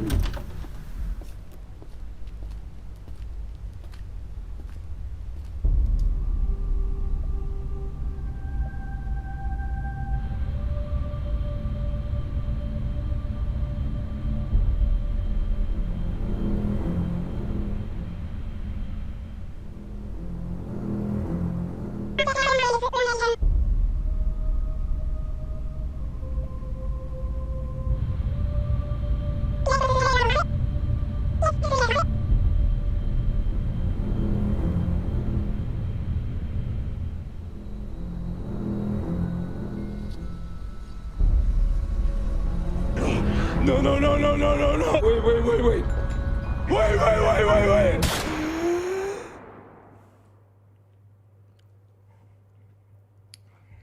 No. Wait. Wait.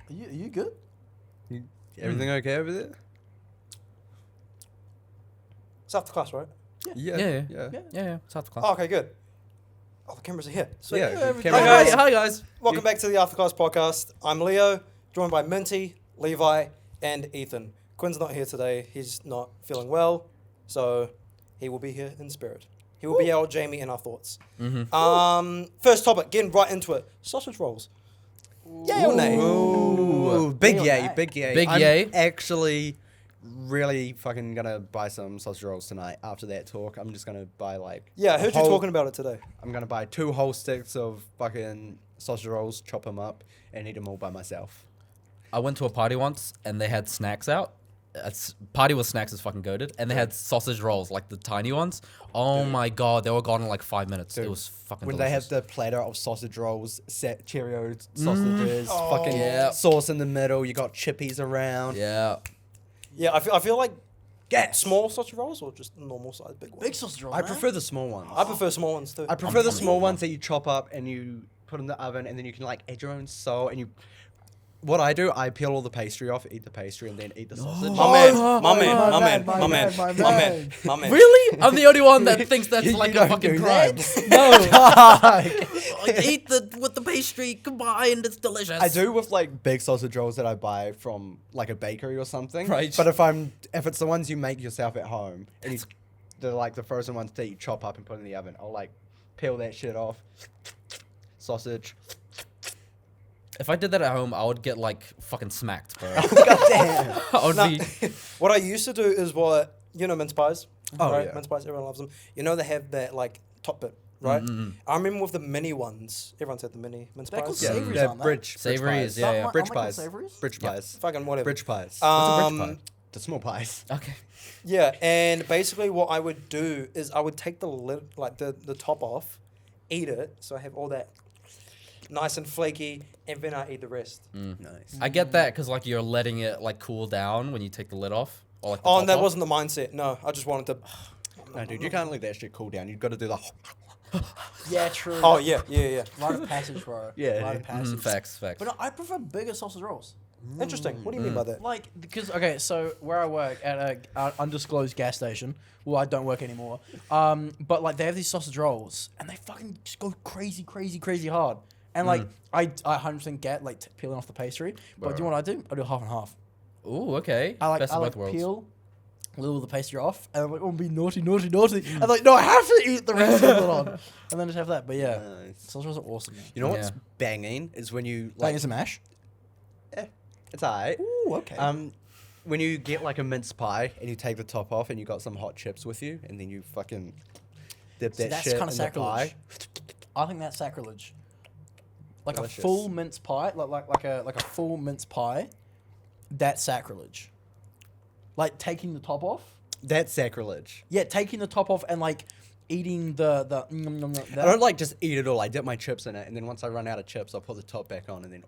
Are you good? Everything okay over there? It's after class, right? Yeah. It's after class. Oh, okay, good. Oh, the cameras are here. Sweet. Yeah. Hi guys. Welcome back to the After Class podcast. I'm Leo, joined by Minty, Levi, and Ethan. Quinn's not here today. He's not feeling well, so he will be here in spirit. He will be our Jamie in our thoughts. Mm-hmm. First topic, getting right into it. Sausage rolls. Yay or nay? Ooh, big Yay or yay, nay? big yay. Big I'm yay. actually really fucking gonna buy some sausage rolls tonight after that talk. I'm just gonna buy like... Yeah, I heard you talking about it today. I'm gonna buy 2 whole sticks of fucking sausage rolls, chop them up, and eat them all by myself. I went to a party once and they had snacks out. Party with snacks is fucking goated. And they had sausage rolls, like the tiny ones. Oh my god, they were gone in like 5 minutes. Dude, it was fucking when delicious. they have the platter of sausage rolls, set Cheerio sausages, fucking Yeah. sauce in the middle, you got chippies around. Yeah. Yeah, I feel like Gas. small sausage rolls or just normal size big ones? Big sausage roll. I prefer the small ones. I prefer small ones too. I prefer the small ones that you chop up and you put in the oven, and then you can like add your own salt. And you, what I do, I peel all the pastry off, eat the pastry, and then eat the sausage. My man. Really? I'm the only one that thinks that's You like a don't fucking do crime. that? Like, eat with the pastry combined. It's delicious. I do with like big sausage rolls that I buy from like a bakery or something. Right. But if it's the ones you make yourself at home, and they're like the frozen ones that you chop up and put in the oven, I'll like peel that shit off. Sausage. If I did that at home, I would get like fucking smacked, bro. God damn. I would Nah, be. what I used to do is mince pies. Oh, right? yeah. Mince pies, everyone loves them. You know they have that like top bit, right? I remember with the mini ones, everyone's had the mini mince They're pies. called Savories, they're aren't they? bridge Savories, pies. yeah, yeah. Bridge Aren't they called pies. savories? Bridge pies. Fucking whatever. Bridge pies. What's a bridge pie? The small pies. Okay. Yeah, and basically what I would do is I would take the lid, like the top off, eat it, so I have all that nice and flaky, and then I eat the rest. Nice. I get that because like you're letting it like cool down when you take the lid off. Or, like, the Oh, top and that off. wasn't the mindset. No, I just wanted to. No, dude, you can't let that shit cool down. You've got to do the... Yeah, true. Oh yeah. Rite of passage, bro. Yeah. Rite of passage. Facts. But no, I prefer bigger sausage rolls. Interesting. What do you mean by that? Like, because, okay, so where I work at a undisclosed gas station, well, I don't work anymore, but, like, they have these sausage rolls, and they fucking just go crazy hard. And, like, I 100% get, like, peeling off the pastry, but do you know what I do? I do half and half. Ooh, okay. I Best of like both worlds. peel a little of the pastry off, and I'm like, oh, be naughty. And like, no, I have to eat the rest of it on. And then just have that. But yeah, Nice. sausage rolls are awesome, man. You know what's Yeah. banging is when you... Like, like it's a mash? It's alright. Ooh, okay. When you get like a mince pie and you take the top off and you got some hot chips with you, and then you fucking dip See, that that's shit in kind the of sacrilege. pie. I think that's sacrilege. Like Delicious. a full mince pie, like a full mince pie, that's sacrilege. Like taking the top off. That's sacrilege. Yeah, taking the top off and like eating the I don't like just eat it all. I dip my chips in it, and then once I run out of chips, I'll put the top back on, and then...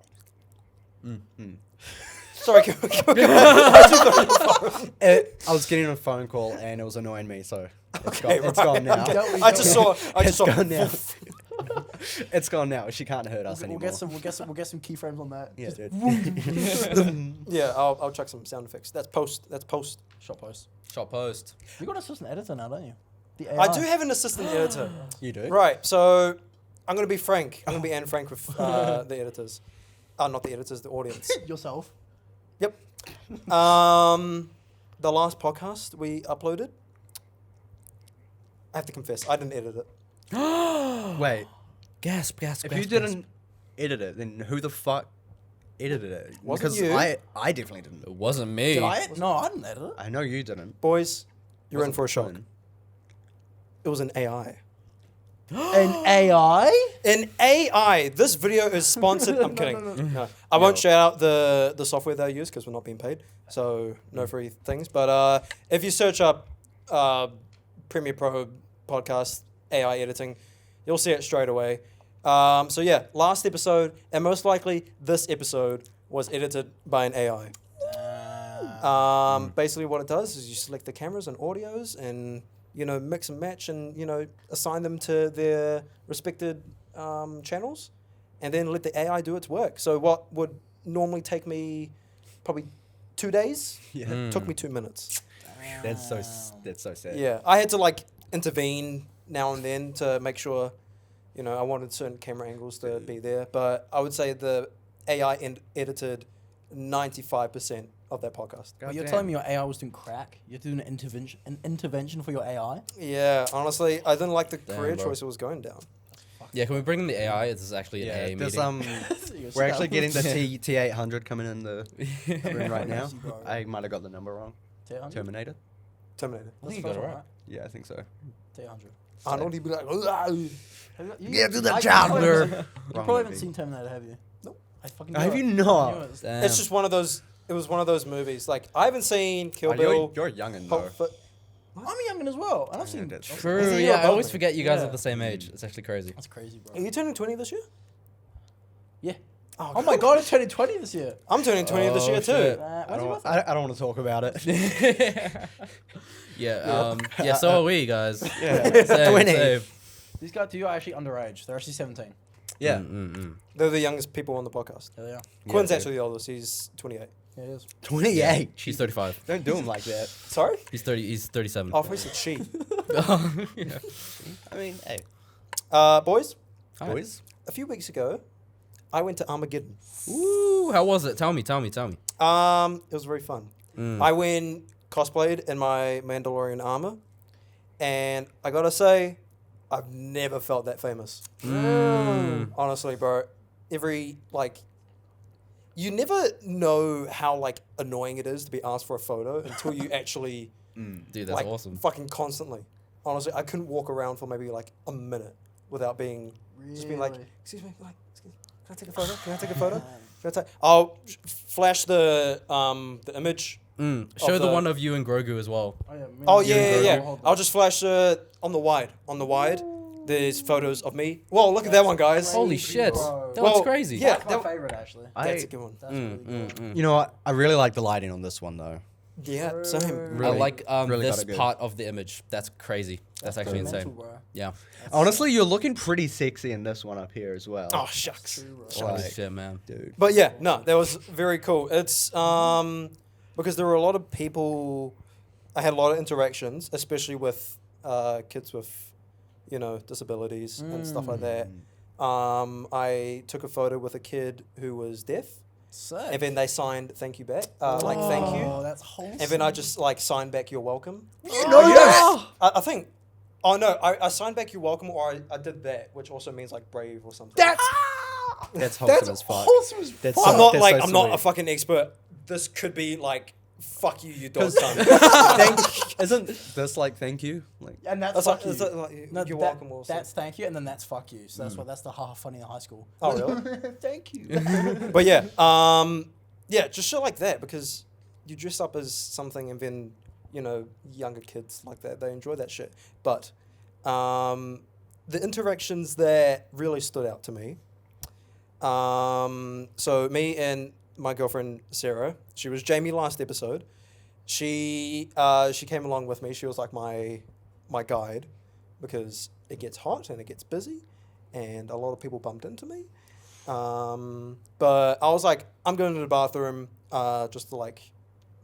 Sorry. I was getting a phone call, and it was annoying me, so it's gone now. I just saw. It's gone now. It's gone now. She can't hurt us We'll anymore. get some keyframes on that. Yeah, Just dude. Yeah, I'll chuck some sound effects. That's post. shot post. Shot post. You got an assistant editor now, don't you? The I AI. do have an assistant editor. You do? Right. So I'm gonna be frank. I'm gonna be Anne Frank with the editors. Not the editors, the audience. Yourself. Yep. The last podcast we uploaded, I have to confess, I didn't edit it. Wait, Gasp! if you didn't edit it, then who the fuck edited it? Wasn't because you. I definitely didn't. It wasn't me. Did I? No, I didn't edit it. I know you didn't. Boys, you're in Wasn't for a shock. fun. It was an AI. An AI? An AI. This video is sponsored. I'm kidding. No, I won't shout out the software they use because we're not being paid, so no free things. But if you search up Premiere Pro podcast AI editing, you'll see it straight away. So yeah, last episode and most likely this episode was edited by an AI. Basically, what it does is you select the cameras and audios and mix and match and assign them to their respected channels, and then let the AI do its work. So what would normally take me probably 2 days took me 2 minutes. That's so sad. Yeah, I had to like intervene now and then to make sure, I wanted certain camera angles to be there. But I would say the AI edited 95% of that podcast. But you're telling me your AI was doing crack? You're doing an intervention for your AI? Yeah, honestly, I didn't like the career bro. choice it was going down. Yeah, can we bring in the AI? This is actually an AA there's, meeting. we're actually getting the T800 coming in the room right now. Crazy, bro. I might have got the number wrong. T100? Terminator? Terminator. I think you got it right. Yeah, I think so. T100. Arnold, he'd be like, Get to the I- chopper. You Wrong probably haven't movie. seen Terminator, have you? Nope. I fucking Have knew you it. not? I knew it. Damn. it's just one of those. It was one of those movies. Like I haven't seen Kill Oh, Bill. you're youngin' Pulp though. Fi- I'm a youngin as well, and I've Yeah, seen. that's True. Is he Yeah, I above always me? forget you guys Yeah. are the same age. It's actually crazy. That's crazy, bro. Are you turning 20 this year? Yeah. Oh, Oh my god, it's turning 20 this year. I'm turning 20 this Oh, year shit. too. I When's your don't, birthday? I don't want to talk about it. Yeah, so are we, guys. Yeah. Same, 20. same. These guys, you are actually underage. They're actually 17. Yeah. They're the youngest people on the podcast. There they are. Quinn's dude. actually the oldest. He's 28. Yeah, it is. 28. He's 35. Don't do him like that. Sorry? He's 30. He's 37. Oh, I thought you said she. Yeah. I mean, hey, Boys, Hi. boys. a few weeks ago, I went to Armageddon. Ooh, how was it? Tell me. It was very fun. I went cosplayed in my Mandalorian armor, and I gotta say, I've never felt that famous. Honestly, bro. You never know how annoying it is to be asked for a photo until you actually Dude, that's awesome. fucking constantly. Honestly, I couldn't walk around for maybe a minute without being just being like, Really? excuse me, excuse me, can I take a photo? Can I take a photo? Can I take? I'll flash the image. Show the one of you and Grogu as well. Oh, yeah. me Oh and yeah, Grogu yeah. hold I'll that. just flash on the wide. On the wide, there's photos of me. Whoa, look at that one, guys. Holy Crazy, shit. bro. That looks Well, crazy. yeah. That's my that- favorite, actually. That's a good one. That's really cool. You know what? I really like the lighting on this one though. Yeah, same. Really, I like really got this it good. part of the image. That's crazy. That's actually Mental, insane. bro. Yeah. Honestly, you're looking pretty sexy in this one up here as well. Oh shucks. True, bro. Holy Like- shit, man. Dude. But yeah, no, that was very cool. It's because there were a lot of people. I had a lot of interactions, especially with kids with, disabilities and stuff like that. I took a photo with a kid who was deaf, Sick. and then they signed "thank you" back, thank you, Oh, that's wholesome. and then I just signed back "you're welcome." No, yes. I think. Oh no, I signed back "you're welcome," or I did that, which also means brave or something. That's wholesome as fuck. wholesome as That's fuck. I'm not that's so I'm not a sweet. fucking expert. This could be fuck you, you dog ton. Isn't this thank you? And that's That's fuck you. No, you're that- welcome also. That's thank you, and then that's fuck you. So that's the funny in high school. Oh really? Thank you. But yeah, just shit like that because you dress up as something and then, younger kids like that, they enjoy that shit. But the interactions there really stood out to me. So me and my girlfriend Sarah, she was Jamie last episode. She came along with me. She was like my guide because it gets hot and it gets busy, and a lot of people bumped into me. But I was like, I'm going to the bathroom just to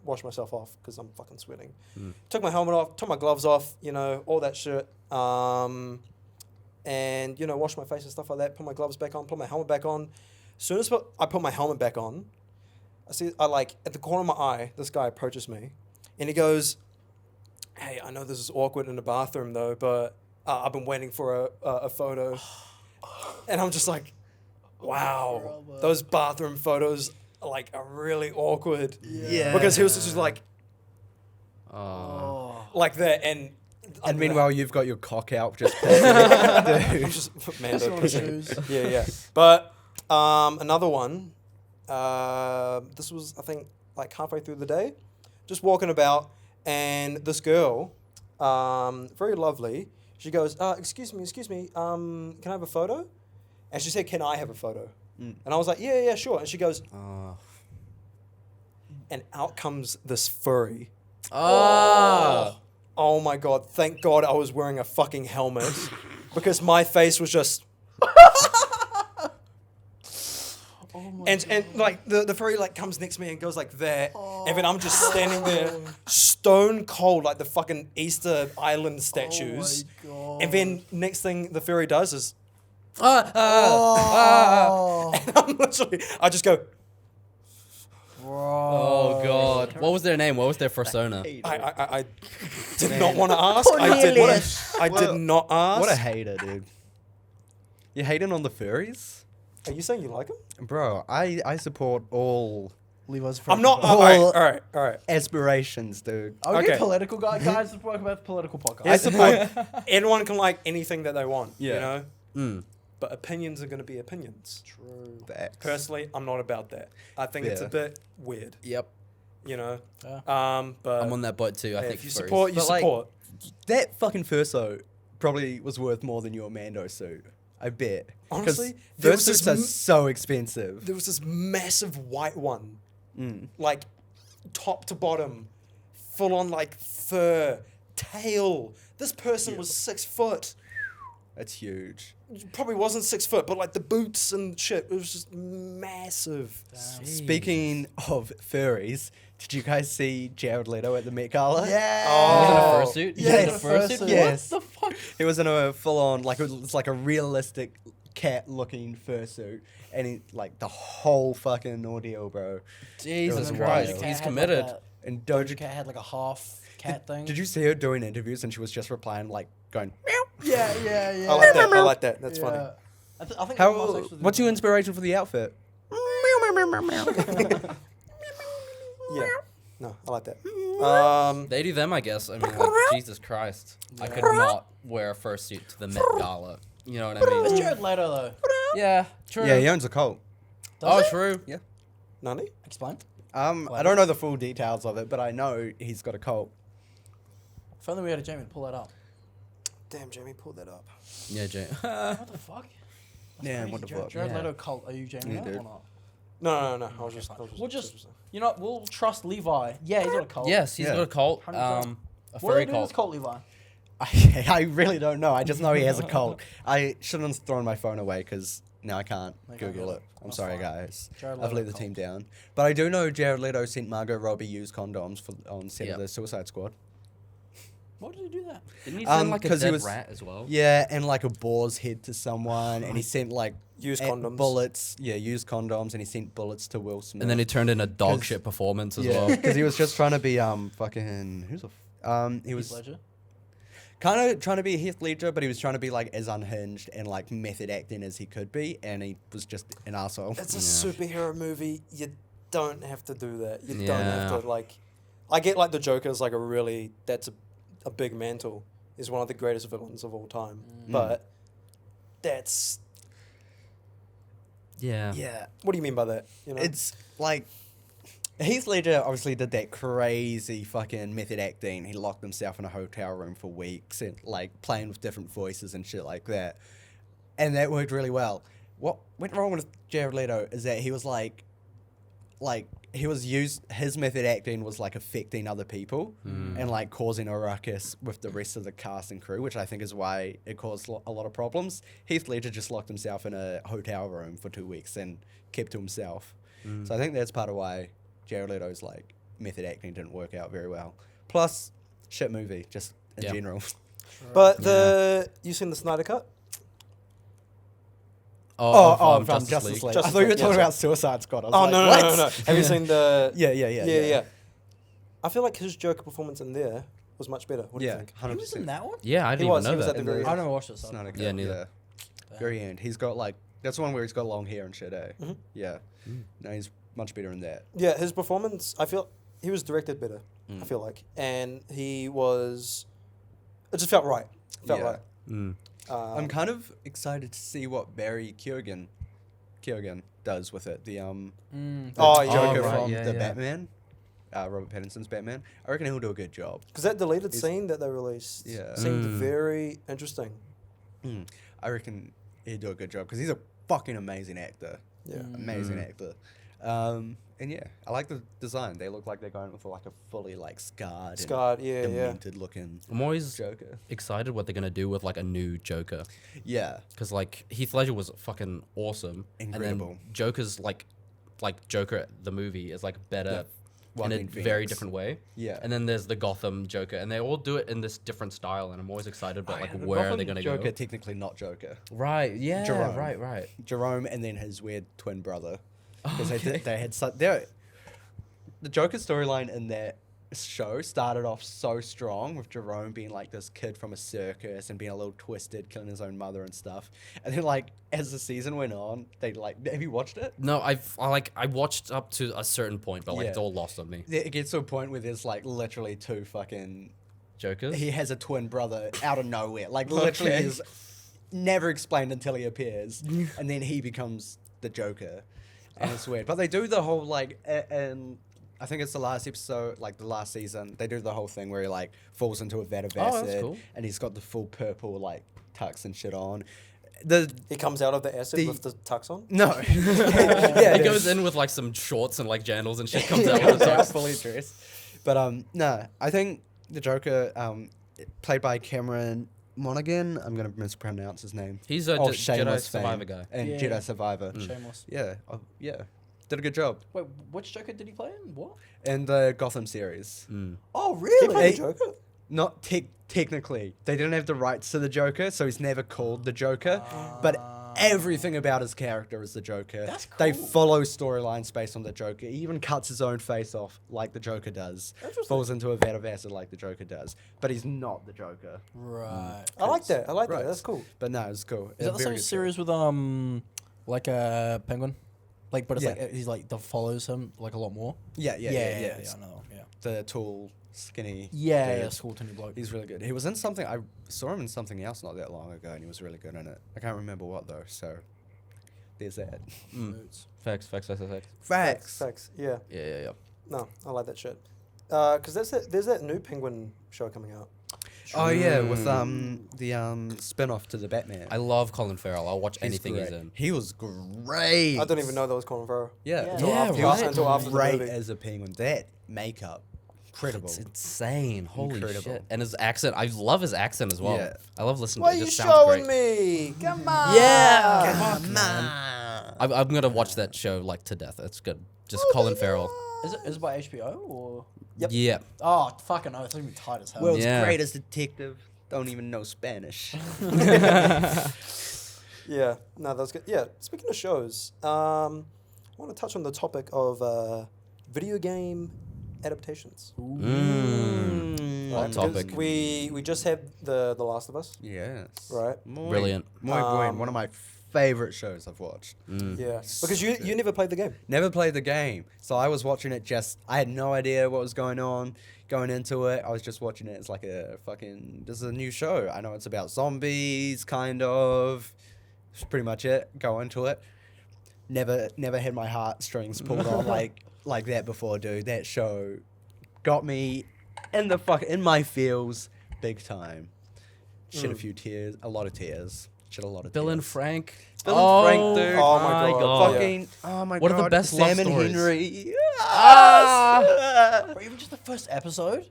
wash myself off because I'm fucking sweating. Took my helmet off, took my gloves off, all that shit. And wash my face and stuff like that. Put my gloves back on, put my helmet back on. As soon as I put my helmet back on, at the corner of my eye, this guy approaches me, and he goes, hey, I know this is awkward in the bathroom though, but I've been waiting for a photo. And I'm just like, wow, those bathroom photos like are really awkward. Yeah. Because he was just like Oh. that, and meanwhile, you've got your cock out just passing. I'm just man, Just don't on push the it. shoes. Yeah. But another one. This was, I think, like halfway through the day, just walking about, and this girl, very lovely. She goes, excuse me, can I have a photo? And she said, can I have a photo? And I was like, yeah, sure. And she goes, and out comes this furry. Oh my God, thank God I was wearing a fucking helmet because my face was just... and like the furry like comes next to me and goes like that, and then I'm just standing there stone cold like the fucking Easter Island statues. Oh my God. And then next thing the furry does is Oh. and I'm literally I just go Oh god. What was their name? What was their persona? I did not want to ask. I did not ask. What a hater, dude. You hating on the furries? Are you saying you like him? Bro, I support all Levi's I'm not. Oh, All right. aspirations, dude. Okay. Okay. Political guys. Let's talk about political podcast. I support... Anyone can like anything that they want. Yeah. You know. Mm. But opinions are going to be opinions. True. Facts. Personally, I'm not about that. I think it's a Yeah. bit weird. Yep. You know. Yeah. But I'm on that boat too. I hey, think if you furries. support, you But, like, support. That fucking furso probably was worth more than your Mando suit. I bet. 'Cause Honestly, there was fursuits this are so expensive. There was this massive white one, Mm. like top to bottom, full on like fur, tail. This person was 6 foot. That's huge. Probably wasn't 6 foot, but like the boots and shit, it was just massive. Speaking of furries, did you guys see Jared Leto at the Met Gala? Yeah. Oh. Was it a fursuit? Yeah, Was it it's a a fursuit? fursuit. Yes. What the fuck? He was in a full-on, like, it was like a realistic cat-looking fursuit, and he, like, the whole fucking ordeal, bro. Jesus was Christ. wild. He's committed. And Doja Doja Cat had like a half cat thing. Did you see her doing interviews and she was just replying, like, going, meow? Yeah. I like that. I like that. That's funny. I think How, homosexuals do what's your that. inspiration for the outfit? Yeah. No, I like that. They do them, I guess. I mean, like, Jesus Christ. I could not wear a fursuit to the Met Gala. You know what I It's mean? Jared Leto though. Yeah, true. Yeah, he owns a cult. Oh, Does it? true. Nani? Explain. I don't know the full details of it, but I know he's got a cult. If only we had a Jamie to pull that up. Damn, Jamie, pull that up. Yeah, Jay. What the fuck? Yeah, crazy. what the Jared, fuck? Jared Yeah. Leto cult. Are you Jamie Yeah, now dude. or not? No. I was just. We'll just, you know, we'll trust Levi. Yeah, he's got a cult. Yes, he's Yeah. got a cult. 100%. A What are furry they doing with cult. cult, Levi? I really don't know. I just know he has a cult. I shouldn't have thrown my phone away because now I can't Can't Google get it. it. I'm That's sorry, fine. guys. Jared I've Leto let the cult. team down. But I do know Jared Leto sent Margot Robbie used condoms on set Yep. of the Suicide Squad. Why did he do that? Didn't he Um, send like a 'cause he dead was- rat as well? Yeah, and like a boar's head to someone, and he sent like Used condoms. bullets. Yeah, used condoms, and he sent bullets to Will Smith. And then it turned in a dog 'Cause- shit performance as yeah, well. because he was just trying to be fucking he Heath was Ledger. kind of trying to be Heath Ledger, but he was trying to be like as unhinged and like method acting as he could be, and he was just an asshole. It's a Yeah. superhero movie. You don't have to do that. You don't Yeah. have to like. I get like the Joker's like that's a big mantle. Is one of the greatest villains of all time. But that's Yeah. Yeah, what do you mean by that? You know, it's like Heath Ledger obviously did that crazy fucking method acting. He locked himself in a hotel room for weeks and like playing with different voices and shit like that, and that worked really well. What went wrong with Jared Leto is that he was like his method acting was like affecting other people and like causing a ruckus with the rest of the cast and crew, which I think is why it caused a lot of problems. Heath Ledger just locked himself in a hotel room for 2 weeks and kept to himself. So I think that's part of why Jared Leto's like method acting didn't work out very well. Plus, shit movie just in Yeah. general. but you seen the Snyder Cut? From Justice League. Justice I thought you were League, talking yeah, about Suicide Squad. I was Oh like, no. what? Have you seen the? Yeah. Yeah. I feel like his Joker performance in there was much better. What do you Yeah, think? 100%. He was in that one? Yeah, I He didn't was even know at that. the very I don't watch this. It's not a Yeah, neither. Very end. He's got like that's the one where he's got long hair and shit. Mhm. Yeah. No, he's much better in that. Yeah, his performance, I feel he was directed better. I feel like, and he was. It just felt right. Felt Yeah. right. Mm. I'm kind of excited to see what Barry Keoghan does with it. The Oh, yeah. Joker right, from yeah, the yeah. Batman, Robert Pattinson's Batman. I reckon he'll do a good job. Because that deleted He's- scene that they released Yeah. seemed Mm. very interesting. I reckon he'd do a good job because he's a fucking amazing actor. Yeah. Amazing actor. And yeah, I like the design. They look like they're going for like a fully like scarred, Scarred, and yeah. demented looking I'm always Joker. excited what they're gonna do with like a new Joker, Yeah. because like Heath Ledger was fucking awesome, Incredible. and then Joker's like Joker the movie is like better in a Joaquin very Phoenix. different way. Yeah. And then there's the Gotham Joker, and they all do it in this different style, and I'm always excited about like The where Gotham they're gonna Joker, go. technically not Joker. Right? Yeah. Jerome. Right. Jerome and then his weird twin brother. Because Okay. they had the Joker storyline in that show started off so strong with Jerome being like this kid from a circus and being a little twisted, killing his own mother and stuff. And then like as the season went on, they like have you watched it? No, I watched up to a certain point, but like Yeah. it's all lost on me. It gets to a point where there's like literally two fucking. Jokers. He has a twin brother out of nowhere. Like literally Okay. is never explained until he appears, and then he becomes the Joker, and it's weird. But they do the whole like, and I think it's the last episode, like the last season. They do the whole thing where he like falls into a vat of Oh, acid, that's cool. and he's got the full purple like tux and shit on. He comes out of the acid The- with the tux on. No, Yeah, he goes in with like some shorts and like jandals and shit. Comes out with a tux. fully dressed. But no, I think the Joker, played by Cameron Monaghan. I'm gonna mispronounce his name. He's a Oh, Jedi Shameless Survivor fame. guy. And Yeah. Jedi Survivor. Shameless. Yeah, yeah, did a good job Wait, which Joker did he play in? What? in the Gotham series. Oh, He really? played Hey. the Joker. Not technically, they didn't have the rights to the Joker, so he's never called the Joker. But everything about his character is the Joker. That's They cool. follow storylines based on the Joker. He even cuts his own face off like the Joker does. Interesting. Falls into a vat of acid like the Joker does. But he's not the Joker. Right. I like that. I like Right. that. That's cool. But no, it's cool. Is that the same series with like a penguin? Like, but it's Yeah. like he's like that follows him like a lot more. Yeah. I know. Yeah. The tall, skinny. Yeah, dude. school tiny bloke. He's really good. He was in something. I saw him in something else not that long ago, and he was really good in it. I can't remember what though. So there's that. Moods. Facts. Facts. Yeah. Yeah. No, I like that shit. Because there's that new Penguin show coming out. Oh yeah, with the spin-off to the Batman. I love Colin Farrell. I'll watch He's anything he's great. in. He was great. I don't even know that was Colin Farrell. Yeah, Yeah. Until Yeah, after, right. until after the great movie. as a penguin. That makeup, incredible. It's insane. Holy Incredible. shit. And his accent, I love his accent as well. Yeah. I love listening Why to are it. It you just sounds showing great. me? Come on. Yeah. Come on. I'm going to watch that show like to death. It's good. Just Colin Farrell. Is it by HBO or? Yep. Yeah. Oh, fucking no! It's gonna be tight as hell. World's Yeah. greatest detective. Don't even know Spanish. Yeah. No, that's good. Yeah. Speaking of shows, I want to touch on the topic of video game adaptations. Mm. Hot Because topic. We just had the Last of Us. Yes. Right. Brilliant. Muy buen. One of my favorite shows I've watched. Yeah. Because you never played the game. Never played the game, so I was watching it. I had no idea what was going on going into it. I was just watching it as like a fucking. This is a new show. I know it's about zombies, kind of. That's pretty much it. Go into it. Never had my heartstrings pulled on like that before, dude. That show got me in my feels big time. Shed a lot of tears. Shed a lot of Bill tears. and Frank. Bill and Frank, dude. Oh my God. Yeah. Fucking, oh my god. One of the best love Sam and stories. Henry. Or even just the first episode.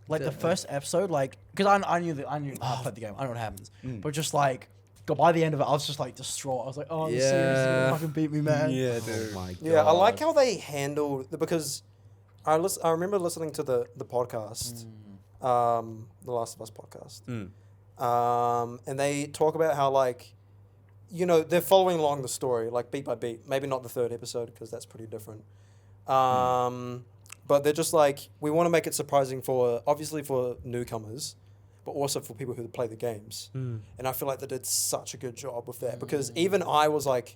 Like the first episode, like because I knew I played the game. I know what happens, but just like. By the end of it, I was just like distraught. I was like, "Oh, the series is gonna fucking beat me, man." Yeah, Oh dude. my god. Yeah, I like how they handled because I remember listening to the podcast, the Last of Us podcast, and they talk about how like, they're following along the story like beat by beat. Maybe not the third episode because that's pretty different. but they're just like, we want to make it surprising for, obviously for newcomers, but also for people who play the games. And I feel like they did such a good job with that, because even I was like,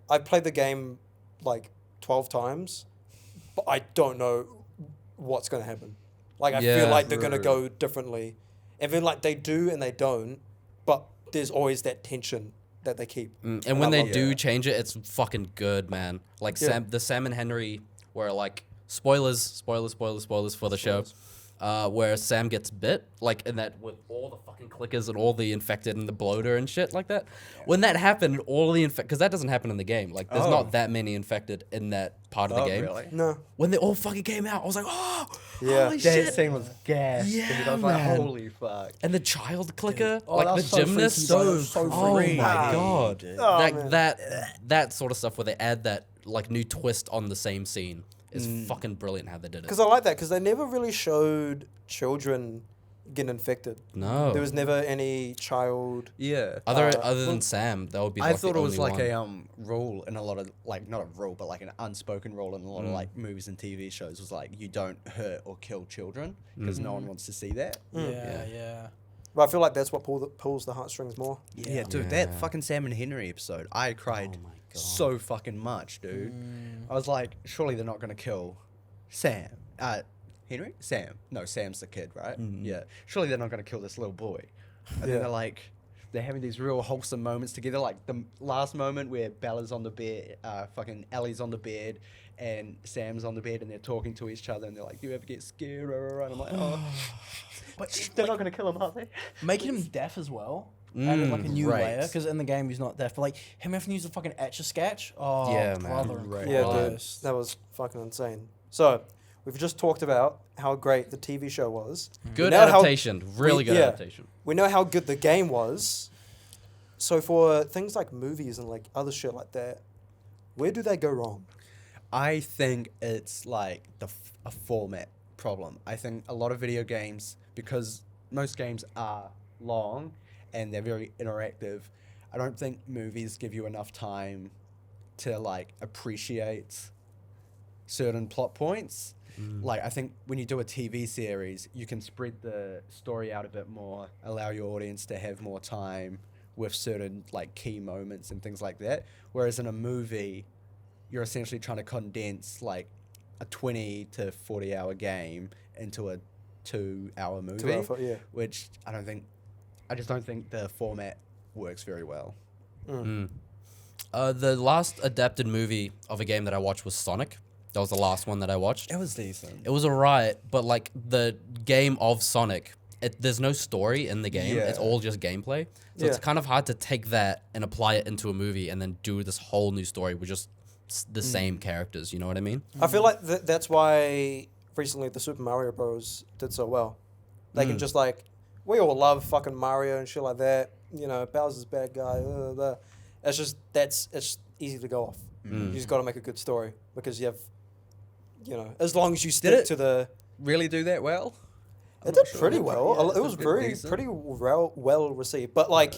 I played the game like 12 times, but I don't know what's going to happen. Like, I feel Yeah. like they're going to go differently. And then, like, they do and they don't, but there's always that tension that they keep. And I when they love do that. change it, it's fucking good, man. Like Yeah. Sam and Henry were like spoilers for the show. Where Sam gets bit, like in that with all the fucking clickers and all the infected and the bloater and shit like that. When that happened, all the because that doesn't happen in the game. Like there's Oh. not that many infected in that part of the game. Really? No. When they all fucking came out, I was like, oh, Yeah. holy That shit. scene was gas. Yeah, dude. I was like, man. holy fuck. And the child clicker, Oh, like that the was so gymnast, freaky, bro. That was so oh freaky. my god, Oh, man. that sort of stuff where they add that like new twist on the same scene is fucking brilliant how they did it. Because I like that, because they never really showed children getting infected. No, There was never any child. Yeah. other than Sam, that would be. I Like thought the it was only like one. a rule in a lot of, like, not a rule, but like an unspoken rule in a lot of like movies and TV shows was like, you don't hurt or kill children because no one wants to see that. Yeah. But I feel like that's what pulls the heartstrings more. Yeah, dude, Yeah. that fucking Sam and Henry episode, I cried Oh my God. so fucking much, dude. I was like, surely they're not gonna kill Sam. Henry? Sam. No, Sam's the kid, right? Yeah. Surely they're not gonna kill this little boy. And Yeah. then they're like, they're having these real wholesome moments together. Like the last moment where Bella's on the bed, fucking Ellie's on the bed, and Sam's on the bed, and they're talking to each other, and they're like, "Do you ever get scared?" And I'm like, "Oh, But they're not gonna kill him, are they?" making him deaf as well. Added like a new right. layer, because in the game he's not deaf. But like him having to use a fucking etch a sketch. Oh, Yeah, man. brother. Right. Yeah, Right. dude, that was fucking insane. So, we've just talked about how great the TV show was. Good We know how- adaptation, really good yeah. adaptation. We know how good the game was. So for things like movies and like other shit like that, where do they go wrong? I think it's like a format problem. I think a lot of video games, because most games are long and they're very interactive, I don't think movies give you enough time to like appreciate certain plot points. Like, I think when you do a TV series, you can spread the story out a bit more, allow your audience to have more time with certain like key moments and things like that. Whereas in a movie, you're essentially trying to condense like a 20 to 40 hour game into a 2 hour movie, 2 hour, yeah. which I just don't think the format works very well. The last adapted movie of a game that I watched was Sonic. That was the last one that I watched. It was decent. It was alright, but like the game of Sonic, there's no story in the game. Yeah. It's all just gameplay. So it's Yeah. kind of hard to take that and apply it into a movie and then do this whole new story with just the same characters. You know what I mean? I feel like that's why recently the Super Mario Bros. Did so well. They can just like, we all love fucking Mario and shit like that. You know, Bowser's a bad guy. Blah, blah, blah. It's just, it's easy to go off. You just got to make a good story because you have, you know, as long as you stick it? to the... Really do that well? It did pretty well. Yeah, It was decent. pretty well received. But like,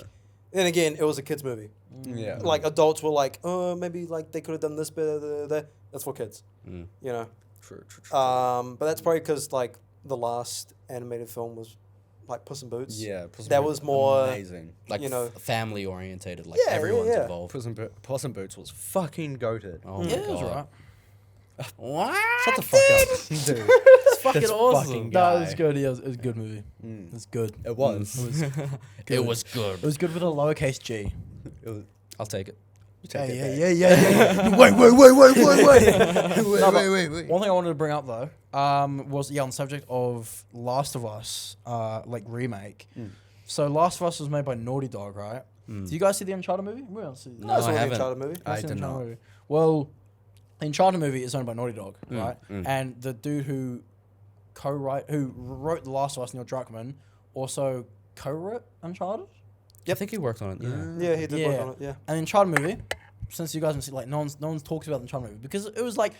then again, it was a kids movie. Yeah. Like adults were like, oh, maybe like they could have done this better. That's for kids. You know. True. But that's probably because like the last animated film was like Puss in Boots. Yeah, Puss in that Boots was more amazing. Like You know- family orientated. Like Yeah, yeah, everyone's yeah. involved. Puss in Boots was fucking goated. Oh my Yeah, it was god. right. What? Shut the fuck up, dude. It's fucking This awesome. fucking No, it was guy. good. Yeah, it was a good movie. It was good. It was. It was It good. was good with a lowercase g. It was. I'll take it. Take it back. Yeah. Wait. Wait. One thing I wanted to bring up though, was on the subject of Last of Us, like remake. So Last of Us was made by Naughty Dog, right? Do you guys see the Uncharted movie? We don't see. No, I saw the haven't. Uncharted movie. I I've seen did the not. Uncharted movie. Well, the Uncharted movie is owned by Naughty Dog, right? And the dude who wrote The Last of Us, Neil Druckmann, also co-wrote Uncharted. I think he worked on it. Yeah. Yeah, he did work on it. Yeah. And the Uncharted movie, since you guys haven't seen, like, no one's talks about the Uncharted movie because it was like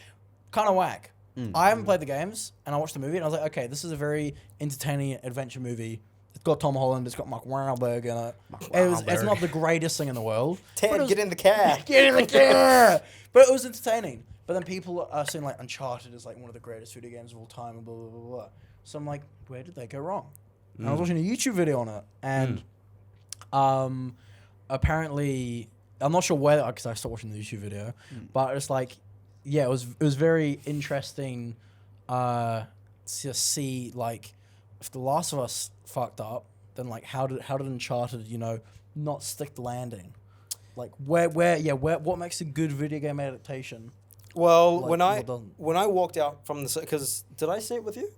kind of whack. I haven't played the games, and I watched the movie, and I was like, okay, this is a very entertaining adventure movie. It's got Tom Holland, it's got Mark Wahlberg in it. It's not the greatest thing in the world. but it Ted, was- get in the car. Get in the car! But it was entertaining. But then people are saying like Uncharted is like one of the greatest video games of all time and blah blah blah blah. So I'm like, where did they go wrong? And I was watching a YouTube video on it, and apparently I'm not sure where because I stopped watching the YouTube video, but it's like, yeah, it was very interesting to see like if The Last of Us fucked up, then like how did Uncharted not stick the landing? Like what makes a good video game adaptation? Well, Like, what doesn't? when I walked out from the because did I see it with you?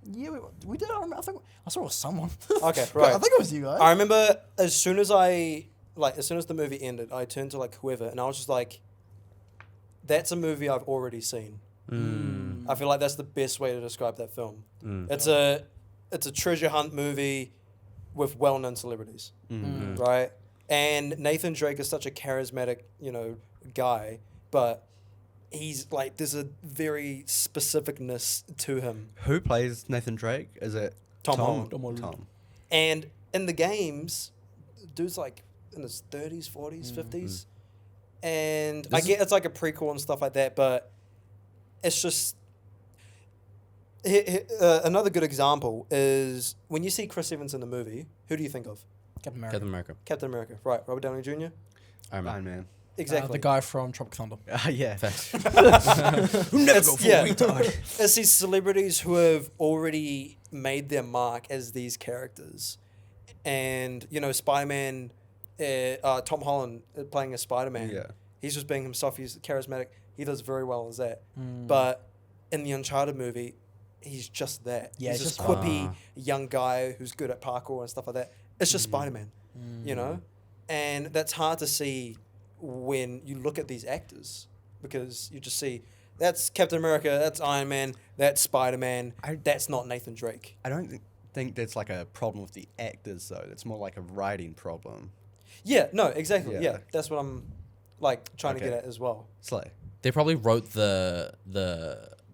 Yeah, we did. I think I saw it with someone. Okay, right. I think it was you guys. I remember as soon as the movie ended, I turned to like whoever, and I was just like, "That's a movie I've already seen." I feel like that's the best way to describe that film. It's a treasure hunt movie with well-known celebrities, right? And Nathan Drake is such a charismatic, guy, but he's like there's a very specificness to him. Who plays Nathan Drake? Is it Tom Holland. Tom. And in the games, dude's like in his 30s, 40s, 50s. And I get it's like a prequel and stuff like that, but it's just... another good example is when you see Chris Evans in the movie, who do you think of? Captain America. Captain America. Captain America, right. Robert Downey Jr.? Iron Man. Exactly. The guy from Tropic Thunder. Yeah. Facts. It's these celebrities who have already made their mark as these characters. And, Spider-Man, Tom Holland playing as Spider-Man. Yeah. He's just being himself. He's charismatic. He does very well as that. But in the Uncharted movie, he's just that. Yeah, he's it's this just quippy young guy who's good at parkour and stuff like that. It's just Spider-Man, And that's hard to see when you look at these actors because you just see that's Captain America, that's Iron Man, that's Spider-Man, that's not Nathan Drake. I don't think that's like a problem with the actors though. It's more like a writing problem. Yeah, no, exactly. Yeah. Yeah, that's what I'm trying to get at as well. Slay. They probably wrote the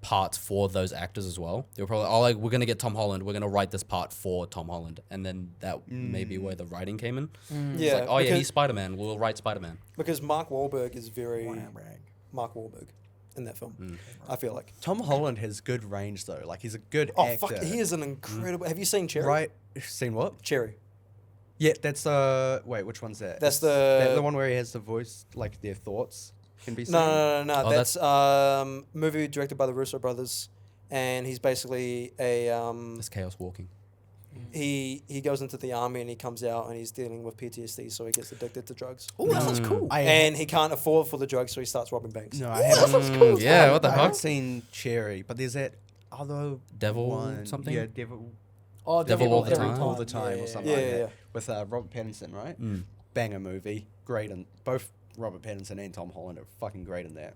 parts for those actors as well. They were probably, we're going to get Tom Holland. We're going to write this part for Tom Holland. And then that may be where the writing came in. Yeah, It's like, he's Spider-Man. We'll write Spider-Man. because Mark Wahlberg is very Mark Wahlberg in that film. I feel like. Tom Holland has good range though. Like he's a good Oh actor. fuck, he is an incredible. Have you seen Cherry? Right. Seen what? Cherry. Yeah, that's wait, which one's that? That's the one where he has the voice, like their thoughts can be seen. No. Oh, that's movie directed by the Russo brothers, and he's basically a It's Chaos Walking. he goes into the army and he comes out and he's dealing with PTSD, so he gets addicted to drugs. Oh, that sounds cool. And he can't afford for the drugs, so he starts robbing banks. No, I haven't. cool. Yeah, what the I fuck? haven't seen Cherry, but there's that other Devil one. something? Yeah, Devil. Oh, Devil All the Devil Time. All the time or something Yeah, like yeah, that. yeah. With Robert Pattinson, right? Banger movie, great, and both Robert Pattinson and Tom Holland are fucking great in that.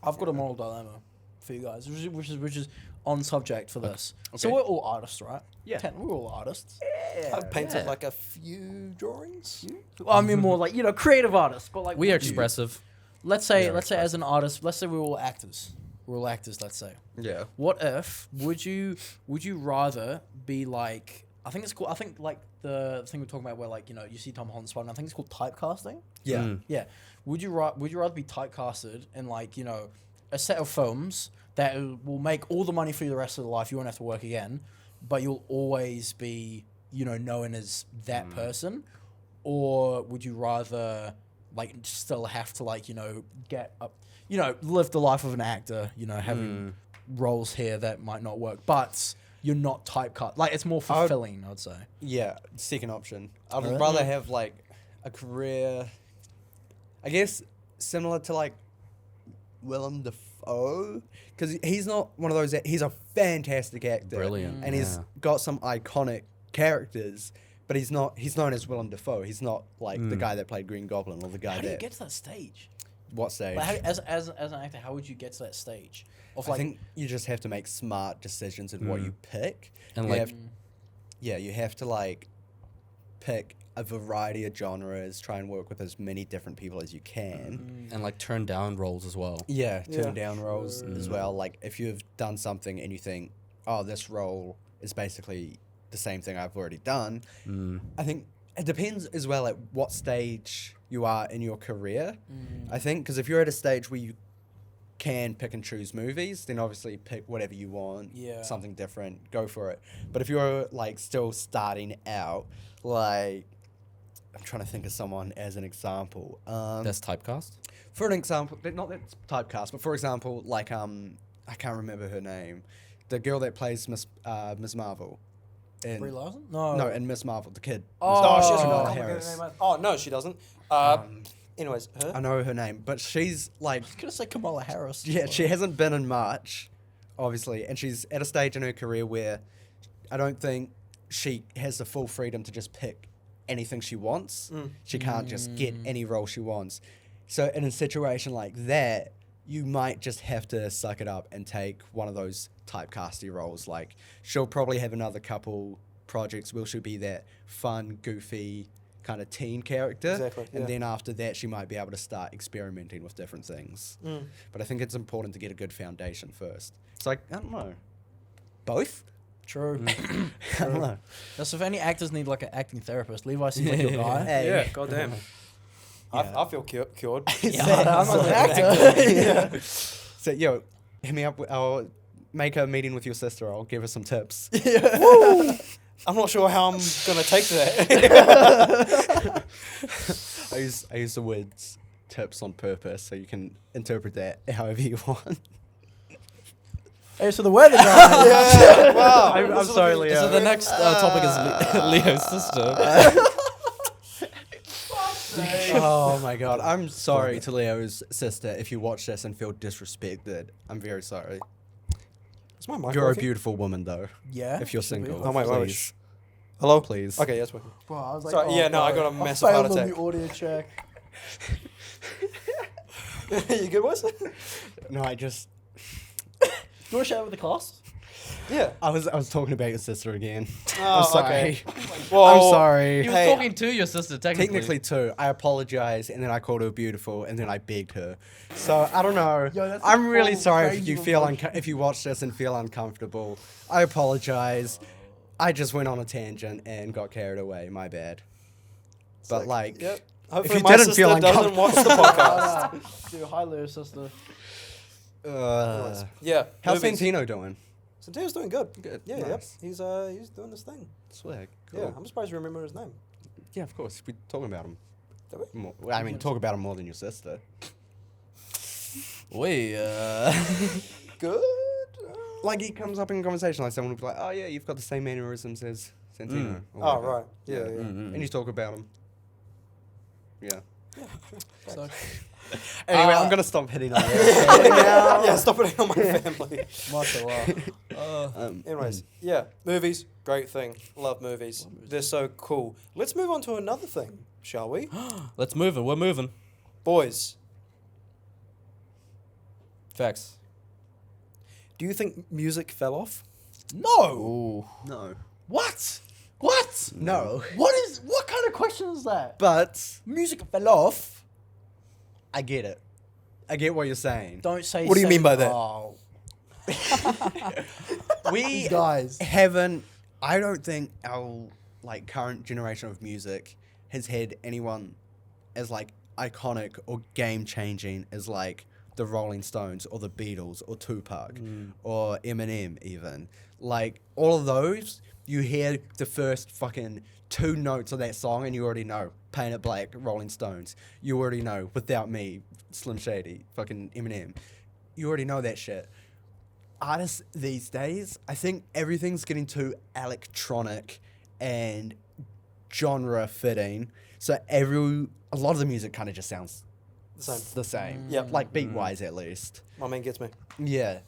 I've got a moral dilemma for you guys, which is on subject for this. So Okay. we're all artists, right? Yeah. We're all artists. I've painted Yeah. like a few drawings. Well, I mean more like creative artists, but like We are would you- expressive. Let's say as an artist, let's say we're all actors. We're all actors. Let's say. Yeah. What if would you rather be like? I think it's called. I think like the thing we're talking about where like you see Tom Holland Spider-Man. I think it's called typecasting. Yeah. Yeah. Would you rather be typecasted in like a set of films that will make all the money for you the rest of the life? You won't have to work again, but you'll always be known as that person, or would you rather like still have to like get up, live the life of an actor, having roles here that might not work, but you're not typecast. Like it's more fulfilling, I'd say. Yeah, second option. I'd Really? rather have like a career, I guess, similar to like Willem Dafoe, because he's not one of those. He's a fantastic actor, Brilliant, and he's got some iconic characters. But he's not. He's known as Willem Dafoe. He's not like the guy that played Green Goblin or the guy How do you that. get to that stage? What stage? Like, as an actor, how would you get to that stage? Of I think you just have to make smart decisions in what you pick. And You like- have- you have to like pick a variety of genres, try and work with as many different people as you can. And like turn down roles as well. Yeah, turn Yeah. down roles as well. Like if you've done something and you think, oh, this role is basically the same thing I've already done. I think it depends as well at what stage you are in your career. I think because if you're at a stage where you can pick and choose movies, then obviously pick whatever you want. Yeah. Something different, go for it. But if you're like still starting out, like I'm trying to think of someone as an example. That's typecast. For an example, not that it's typecast, but for example, like I can't remember her name, the girl that plays Miss Marvel. Brie Larson? No. No, in Miss Marvel, the kid. Oh, she doesn't Kamala know Harris. Oh, no, she doesn't. Anyways, her? I know her name, but she's like, I was gonna say Kamala Harris. yeah, she hasn't been in much, obviously, and she's at a stage in her career where I don't think she has the full freedom to just pick anything she wants. She can't just get any role she wants. So in a situation like that, you might just have to suck it up and take one of those typecasty roles. Like, she'll probably have another couple projects where she'll be that fun, goofy kind of teen character. Exactly, And yeah. then after that, she might be able to start experimenting with different things. But I think it's important to get a good foundation first. It's like, I don't know. Both? True. I don't know. That's if any actors need like an acting therapist. Levi seems like your guy. Hey. Yeah, goddamn. Yeah. I feel cured. Yeah, I'm not an actor. Yeah. So, yo, hit me up. I'll make a meeting with your sister. I'll give her some tips. I'm not sure how I'm going to take that. I use the words tips on purpose, so you can interpret that however you want. Hey, so the weather guy. Yeah, wow. I'm sorry, Leo. So the next topic is Leo's sister. Oh my god. I'm sorry to Leo's sister if you watch this and feel disrespected. I'm very sorry. Is my mic You're a working? beautiful woman, though. Yeah. If you're should be. single. Oh, wait, wait, please. Hello? Please. Okay, yes, working. Bro, I was like, Sorry, yeah, no, I got a massive heart failed on attack. the audio check. You good, boys? No, I just... Do you want to share it with the class? Yeah. I was talking about your sister again. Oh, I'm sorry. okay. Well, I'm sorry. He was Hey, talking to your sister, Technically too. I apologized and then I called her beautiful and then I begged her. So I don't know. Yo, that's I'm a really full sorry if range you of feel emotion. if you watch this and feel uncomfortable. I apologize. I just went on a tangent and got carried away. My bad. But sick. like, Yep. if Hopefully you my didn't sister feel doesn't watch the podcast. Dude, hi, Leo, sister. Yeah. how's movies. Santino doing? Santino's doing good. Good. Yeah, Nice. yep. He's doing this thing. Swag. Yeah, Cool. I'm surprised you remember his name. Yeah, of course. We're talking about him. Did we? More, I mean, talk about him more than your sister. We Good. Like, he comes up in conversation, like someone will be like, "Oh yeah, you've got the same mannerisms as Santino." or Oh, whatever. right. Yeah, yeah. And you talk about him. Yeah. So, Anyway, I'm gonna stop hitting on that. Yeah, stop it on my family. mashallah. Anyways, yeah, movies, great thing. Love movies. They're so cool. Let's move on to another thing, shall we? let's move it. We're moving. Boys, Facts. do you think music fell off? No. Ooh. No. What? What? No. What kind of question is that? But Music fell off. I get it. I get what you're saying. Don't say. What do you mean by that? Oh, We these guys. haven't. I don't think our like current generation of music has had anyone as like iconic or game changing as like the Rolling Stones or the Beatles or Tupac or Eminem even. Like all of those, you hear the first fucking 2 notes of that song and you already know Paint It Black, Rolling Stones. You already know Without Me, Slim Shady, fucking Eminem. You already know that shit. Artists these days, I think everything's getting too electronic and genre fitting. So a lot of the music kind of just sounds Same. the same. Yep. Like beat wise at least. My man gets me. Yeah.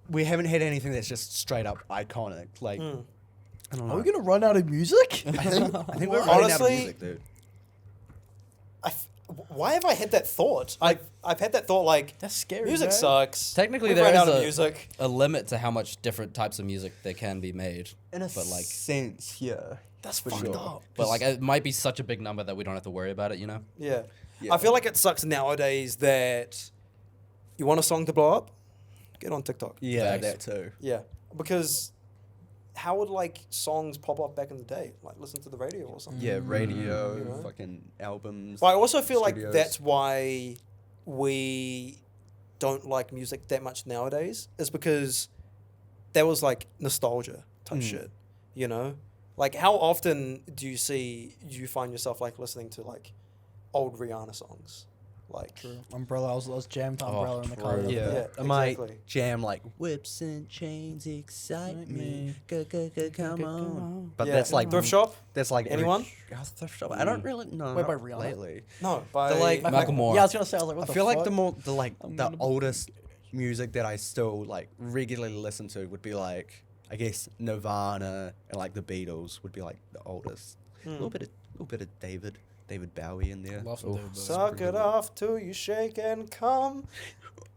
We haven't had anything that's just straight up iconic. Like I don't know. Are we gonna run out of music? I think we're running out of Honestly, music, dude. Why have I had that thought? I've had that thought like That's scary. music man. sucks. Technically, We've there run is out of music. a limit to how much different types of music there can be made. In a but like, sense, yeah. That's For fucked sure. up. but like, it might be such a big number that we don't have to worry about it. You know? Yeah. Yeah. I feel like it sucks nowadays that you want a song to blow up, get on TikTok. Yeah, Facts. that too. Yeah, because how would like songs pop up back in the day? Like listen to the radio or something. Yeah, radio, You know? fucking albums. But I also feel Studios. like that's why we don't like music that much nowadays is because that was like nostalgia type shit, you know? Like, how often do you find yourself like listening to like old Rihanna songs? Like, Umbrella. I was jammed to Umbrella in the car. Yeah. Yeah, I might exactly. jam like whips and chains excite me. Come on. But Yeah. that's like Thrift Shop? That's like Anyone? Thrift shop. I don't really know. Wait, by not Rihanna? lately. No, by like- Macklemore. Yeah, I was gonna say. I was like, what I the feel like fuck? the gonna- oldest music that I still like regularly listen to would be like, I guess, Nirvana and like the Beatles would be like the oldest. A little bit of David Bowie in there. Love some David Bowie. Suck it off till you shake and come.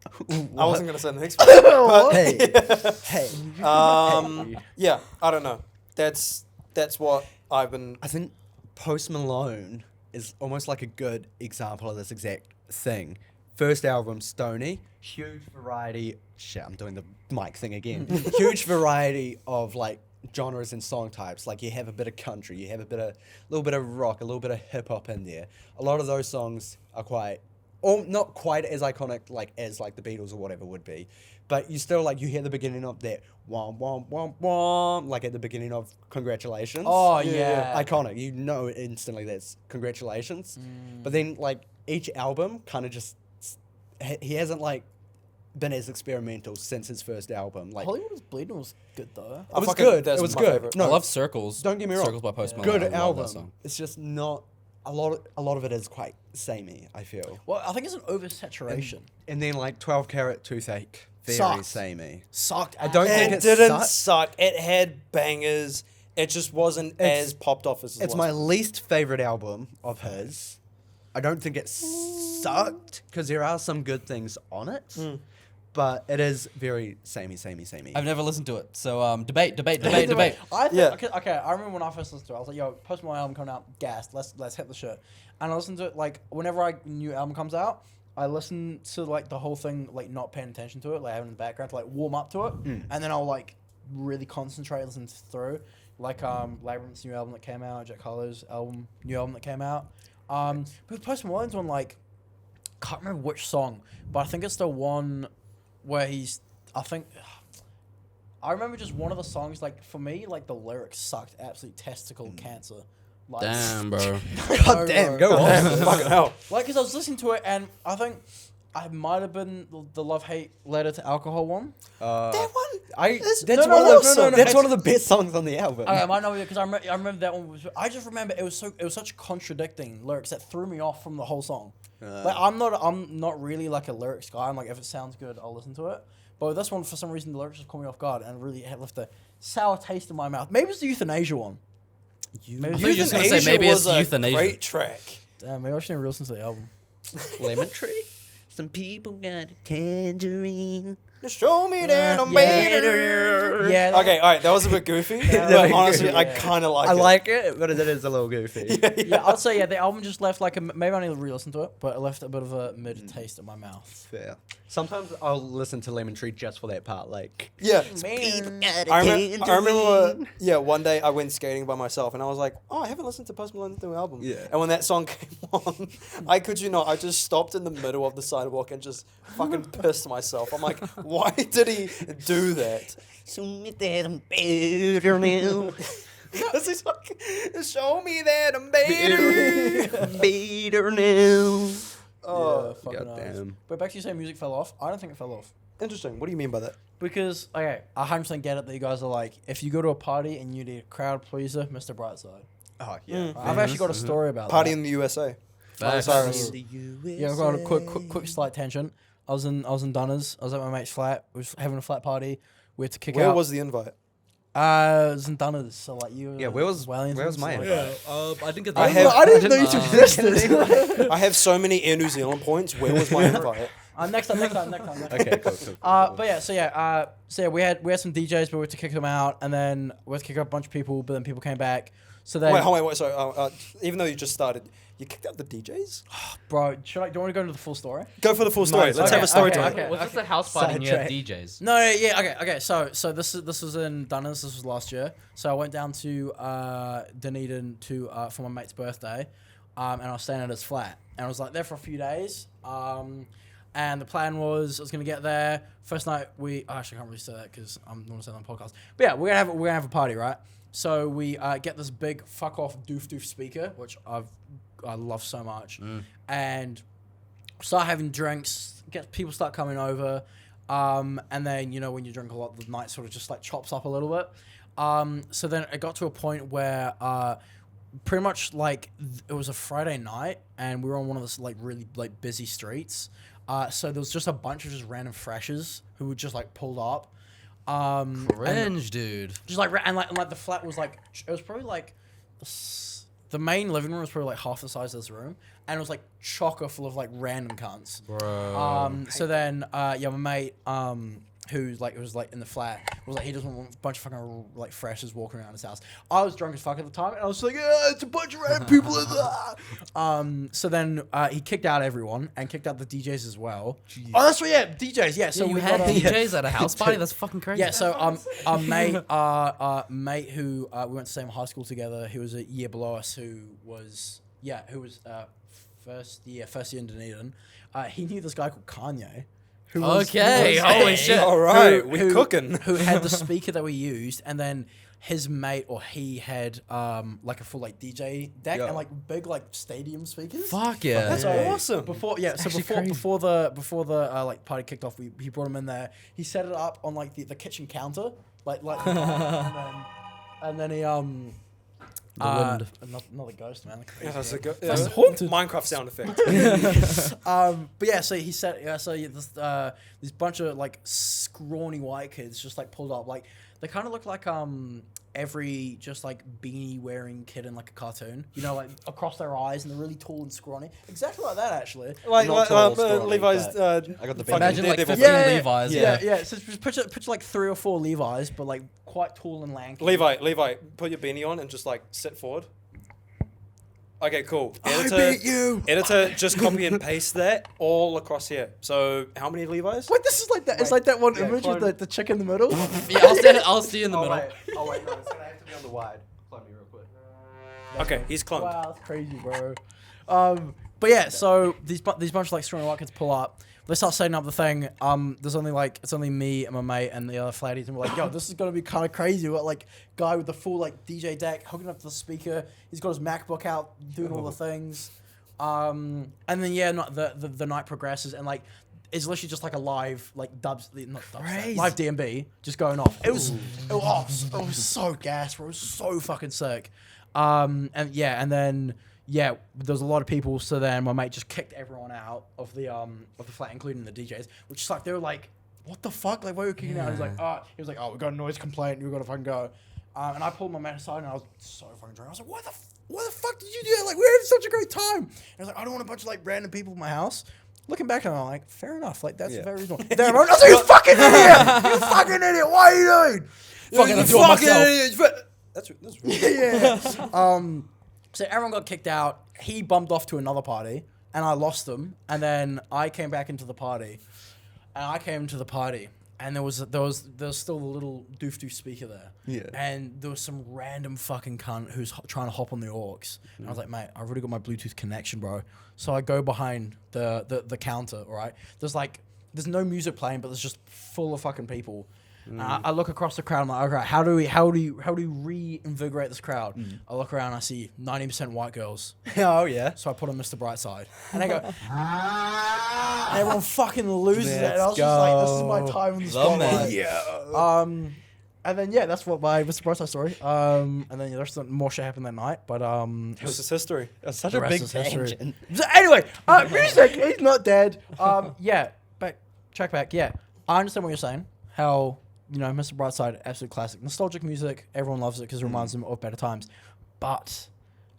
I What? wasn't gonna say the next one. But Hey. yeah, I don't know. That's what I've been. I think Post Malone is almost like a good example of this exact thing. First album, Stoney, huge variety. Shit, I'm doing the mic thing again. Huge variety of like genres and song types. Like you have a bit of country, you have a little bit of rock, a little bit of hip hop in there. A lot of those songs are not quite as iconic like as like the Beatles or whatever would be, but you still like you hear the beginning of that womp womp womp womp like at the beginning of Congratulations. Oh Yeah. yeah. Iconic. You know instantly that's Congratulations. But then like each album kind of just he hasn't like been as experimental since his first album. Like Hollywood is Bleeding was good though. it was fucking- good. that's It was my good. favorite. No, I love Circles. Don't get me wrong. Circles by Post Malone. good I love that album. song. It's just not a lot of it is quite samey, I feel. Well, I think it's an oversaturation. And then like 12 Carat Toothache, very Sucks. samey. Sucked. I don't think It it didn't sucked. suck. It had bangers. It just wasn't It's- as popped off as. It's my least favorite album of his. I don't think it sucked because there are some good things on it, but it is very samey. I've never listened to it. So debate. I think, Yeah. okay, I remember when I first listened to it, I was like, yo, Post Malone album coming out, gassed, let's hit the shit. And I listened to it, like, whenever a new album comes out, I listen to, like, the whole thing, like, not paying attention to it, like, having it in the background to, like, warm up to it. And then I'll, like, really concentrate, listen through. Like, Labyrinth's new album that came out, Jack Harlow's new album that came out. But Post Malone's one, like, can't remember which song, but I think it's the one where I remember just one of the songs, like, for me, like, the lyrics sucked absolute testicle cancer. Like, Damn, bro. God damn, go on. Fucking hell. Like, because I was listening to it, and I think I might have been the love-hate letter to alcohol one. That one. That's no, one no, of the no, no, that's no. one of the best songs on the album. I might not be, because I remember that one was. I just remember it was such contradicting lyrics that threw me off from the whole song. Like I'm not really like a lyrics guy. I'm like, if it sounds good, I'll listen to it. But with this one, for some reason, the lyrics just caught me off guard and really had left a sour taste in my mouth. Maybe it's the euthanasia one. Maybe I it's thought you were just gonna say Euthanasia maybe it's was a euthanasia. Great track. Damn, maybe I should never listen to the album. Lemon Tree. Some people got a tangerine. Just show me that I'm yeah. better. Yeah. Okay, all right, that was a bit goofy. Yeah, but yeah. honestly, I Yeah. kind of like I it. like it, but it is a little goofy. Yeah, I'd say the album just left like maybe I need to re-listen to it, but it left a bit of a mid taste in my mouth. Fair. Sometimes I'll listen to Lemon Tree just for that part, like. Yeah. Man. I remember, yeah, one day I went skating by myself and I was like, oh, I haven't listened to Post Malone's new album. Yeah. And when that song came on, I kid you not, I just stopped in the middle of the sidewalk and just fucking pissed myself. I'm like, why did he do that? Show me that I'm better now. Because he's like, show me that I'm better. Better now. Oh, Yeah, fucking goddamn. nice. But back to you saying music fell off. I don't think it fell off. interesting. What do you mean by that? Because, okay, I 100% get it that you guys are like, if you go to a party and you need a crowd pleaser, Mr. Brightside. Oh, yeah. Mm. I've actually got a story about Party that. in the USA. Facts. Cyrus. Yeah, I've got a quick slight tangent. I was in Dunners. I was at my mate's flat. We was having a flat party. We had to kick Where out. was the invite? It was in Dunners. So like you. Yeah, where was Wellington, my so, invite? like- I didn't get I that. have- I didn't know you Uh, existed. I have so many Air New Zealand points. Where was my invite? Next time. Okay, cool. But yeah, so yeah, we had some DJs, but we had to kick them out, and then we had to kick out a bunch of people, but then people came back. So then, Wait. So, even though you just started, you kicked out the DJs? bro, do you want to go into the full story? Go for the full story. Nice. Let's Okay, have a story okay, time. okay. Was this a house party and you had Sidetrack. DJs? No, okay. So this was in Dunners. This was last year. So I went down to Dunedin for my mate's birthday, and I was staying at his flat, and I was like there for a few days. And the plan was I was gonna get there first night. Actually, I can't really say that because I'm not saying on the podcast. But yeah, we're gonna have a party, right? So we get this big fuck off doof speaker, which I love so much, and start having drinks. People start coming over, and then when you drink a lot, the night sort of just like chops up a little bit. So then it got to a point where pretty much like it was a Friday night, and we were on one of those like really like busy streets. So there was just a bunch of just random freshers who were just like pulled up. Cringe, dude. Just like and like the flat was like it was probably like the main living room was probably like half the size of this room, and it was like chocker full of like random cunts. Bro. So then my mate who's like was like in the flat was like he doesn't want a bunch of fucking like freshers walking around his house. I was drunk as fuck at the time, and I was like, yeah, it's a bunch of random people in there. So then he kicked out everyone and kicked out the DJs as well. Jeez. Oh, that's right, yeah, DJs, yeah. So you we had got, DJs at a house party. That's fucking crazy. yeah. So our mate who we went to the same high school together. He was a year below us. Who was first year in Dunedin. He knew this guy called Kanye. Okay, holy shit. All right, we're cooking. Who had the speaker that we used, and then his mate or he had like a full like DJ deck and like big like stadium speakers. Fuck yeah. That's awesome. Before the like party kicked off, he brought him in there. He set it up on like the kitchen counter, and then he wind. Another ghost, man. Yeah, that's That's haunted. Minecraft sound effect. But yeah, so he said, this bunch of like scrawny white kids just like pulled up, like they kind of look like every just like beanie wearing kid in like a cartoon, like across their eyes, and they're really tall and scrawny, exactly like that actually. Not tall, scrawny, Levi's. I got the big Imagine like 15 Yeah. Levi's. Yeah. So just picture like 3 or 4 Levi's, but like quite tall and lanky. Levi, put your beanie on and just like sit forward. Okay, cool. beat you. Editor, just copy and paste that all across here. So, how many Levi's? Wait, this is like that. It's like that one Yeah, image clone. with the chick in the middle. Yeah, I'll see you in the middle. no, it's gonna have to be on the wide. Clone me real quick. Okay, he's cloned. Wow, that's crazy, bro. But yeah, so these bunch of like scrawny white kids pull up. They start setting up the thing. There's only me and my mate and the other flatties, and we're like, yo, this is gonna be kind of crazy. We got like guy with the full like DJ deck hooking up to the speaker. He's got his MacBook out doing all the things. And then the night progresses, and like it's literally just like a live like live DMB just going off. It was so gas, bro. It was so fucking sick. And then there was a lot of people. So then my mate just kicked everyone out of the flat, including the DJs, which is like they were like, "What the fuck? Like, why are we kicking out?" He was like, "Oh, we got a noise complaint. We got to fucking go." And I pulled my mate aside, and I was so fucking drunk. I was like, "Why the fuck did you do that? Like, we had such a great time." And I was like, "I don't want a bunch of like random people in my house." Looking back, I'm like, "Fair enough. Like, that's very reasonable." Damn, I was like, "You fucking idiot! You fucking idiot! What are you doing?" You fucking idiot. That's Yeah. So everyone got kicked out. He bumped off to another party, and I lost him. And then I came back into the party, and there was still a little doof speaker there. Yeah. And there was some random fucking cunt who's trying to hop on the aux. And I was like, mate, I've already got my Bluetooth connection, bro. So I go behind the counter. Right. There's no music playing, but there's just full of fucking people. I look across the crowd. I'm like, okay, how do we reinvigorate this crowd? I look around. I see 90% white girls. Oh yeah. So I put on Mr. Brightside, and I go, and everyone fucking loses it. And I was Let's just like, this is go. my time in the spotlight. Yeah. And then that's what my Mr. Brightside story. And then there's some more shit happened that night, but This is history. That's such the a rest big is history. tangent. So anyway, music. He's not dead. Check back. Yeah, I understand what you're saying. How. Mr. Brightside, absolute classic. Nostalgic music, everyone loves it because it reminds them of better times. But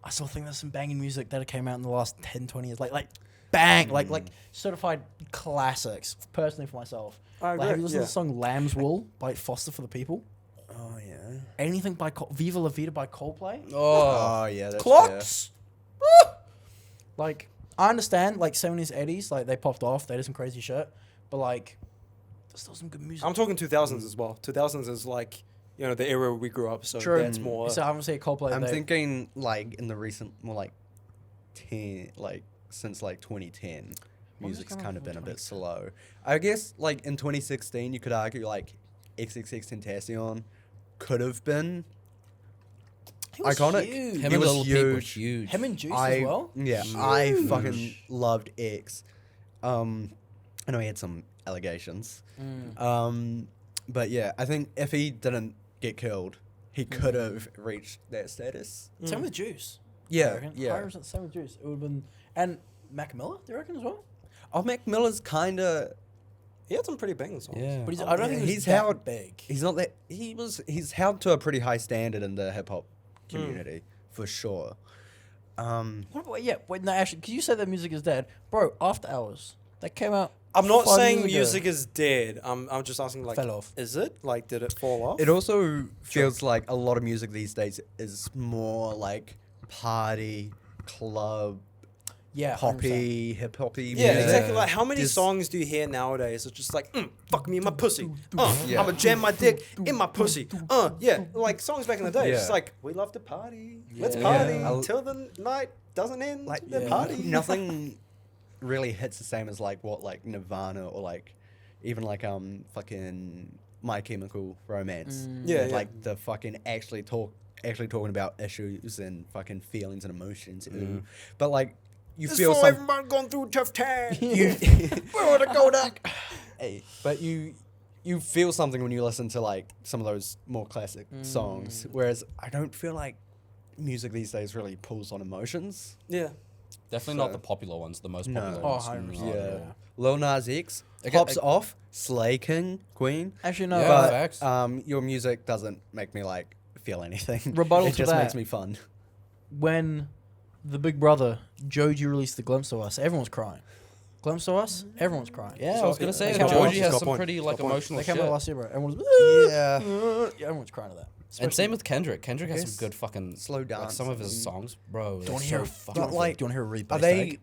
I still think there's some banging music that came out in the last 10, 20 years. Like certified classics, personally for myself. I agree, Have you listened to the song Lamb's Wool by Foster for the People? Oh yeah. Anything by Viva La Vida by Coldplay? Oh yeah. That's Clocks! Woo! Like, I understand, like, 70s, 80s, like, they popped off, they did some crazy shit. But, like, there's still some good music. I'm talking 2000s as well. 2000s is like, the era we grew up. So True. that's more. So I haven't seen Coldplay. I'm thinking like in the recent, more like 10, like since like 2010. music's coming kind of from been a bit slow. I guess like in 2016, you could argue like XXXTentacion could have been He was iconic. huge. Him He and was Little Peep were huge. huge. Him and Juice as well. Yeah, I fucking loved X. I know he had some allegations. But yeah, I think if he didn't get killed, he could have reached that status. Same with Juice. Yeah, I reckon. yeah. 100% same with Juice. It would have been. And Mac Miller, do you reckon as well? Oh, Mac Miller's kind of. He had some pretty banging songs. Yeah. But I don't think he's he's that held big. He's not that. He's held to a pretty high standard in the hip hop community for sure. What about, yeah, wait, no, actually, because you said that music is dead. Bro, After Hours, that came out. I'm not 5 saying years ago. music is dead. I'm just asking, like, Fell off. is it? Like, did it fall off? It also feels like a lot of music these days is more like party, club, Yeah, 100%. poppy, hip hoppy. Yeah, exactly. Like, how many Just- songs do you hear nowadays? It's just like, fuck me in my pussy. Yeah. I'ma jam my dick in my pussy. Yeah. Like, songs back in the day. It's Yeah. just like, we love to party. Let's Yeah. party Yeah. till the night doesn't end. Like the Yeah. party. nothing really hits the same as like what like Nirvana or like even like fucking My Chemical Romance. Yeah, yeah. Like the fucking actually talking about issues and fucking feelings and emotions. Ooh. But like you It's feel for some everyone going through tough times. you Where would I go back? Hey, but you feel something when you listen to like some of those more classic songs. Whereas I don't feel like music these days really pulls on emotions. Yeah. Definitely So- not the popular ones, the most No. popular Oh, ones. 100%. Yeah. yeah. Lil Nas X Okay, pops okay. off, Slay King, Queen. Actually, no. Yeah, But facts. your music doesn't make me like feel anything. Rebuttal it to just that. makes me fun. When the Big Brother, Joji released the Glimpse of Us, everyone's crying. Glimpse of Us, everyone's crying. Yeah, So I was gonna it- say it's Joji got point. has It's some got pretty point. like It's got point. emotional They shit. came out last year, bro. Everyone's Yeah. everyone's crying to that. And Especially- same with Kendrick. Kendrick has Yes. some good fucking Slow like dance. some of his songs, bro. Do you they're want to so hear? fucking But, like, do you want to hear a really Are base they? take?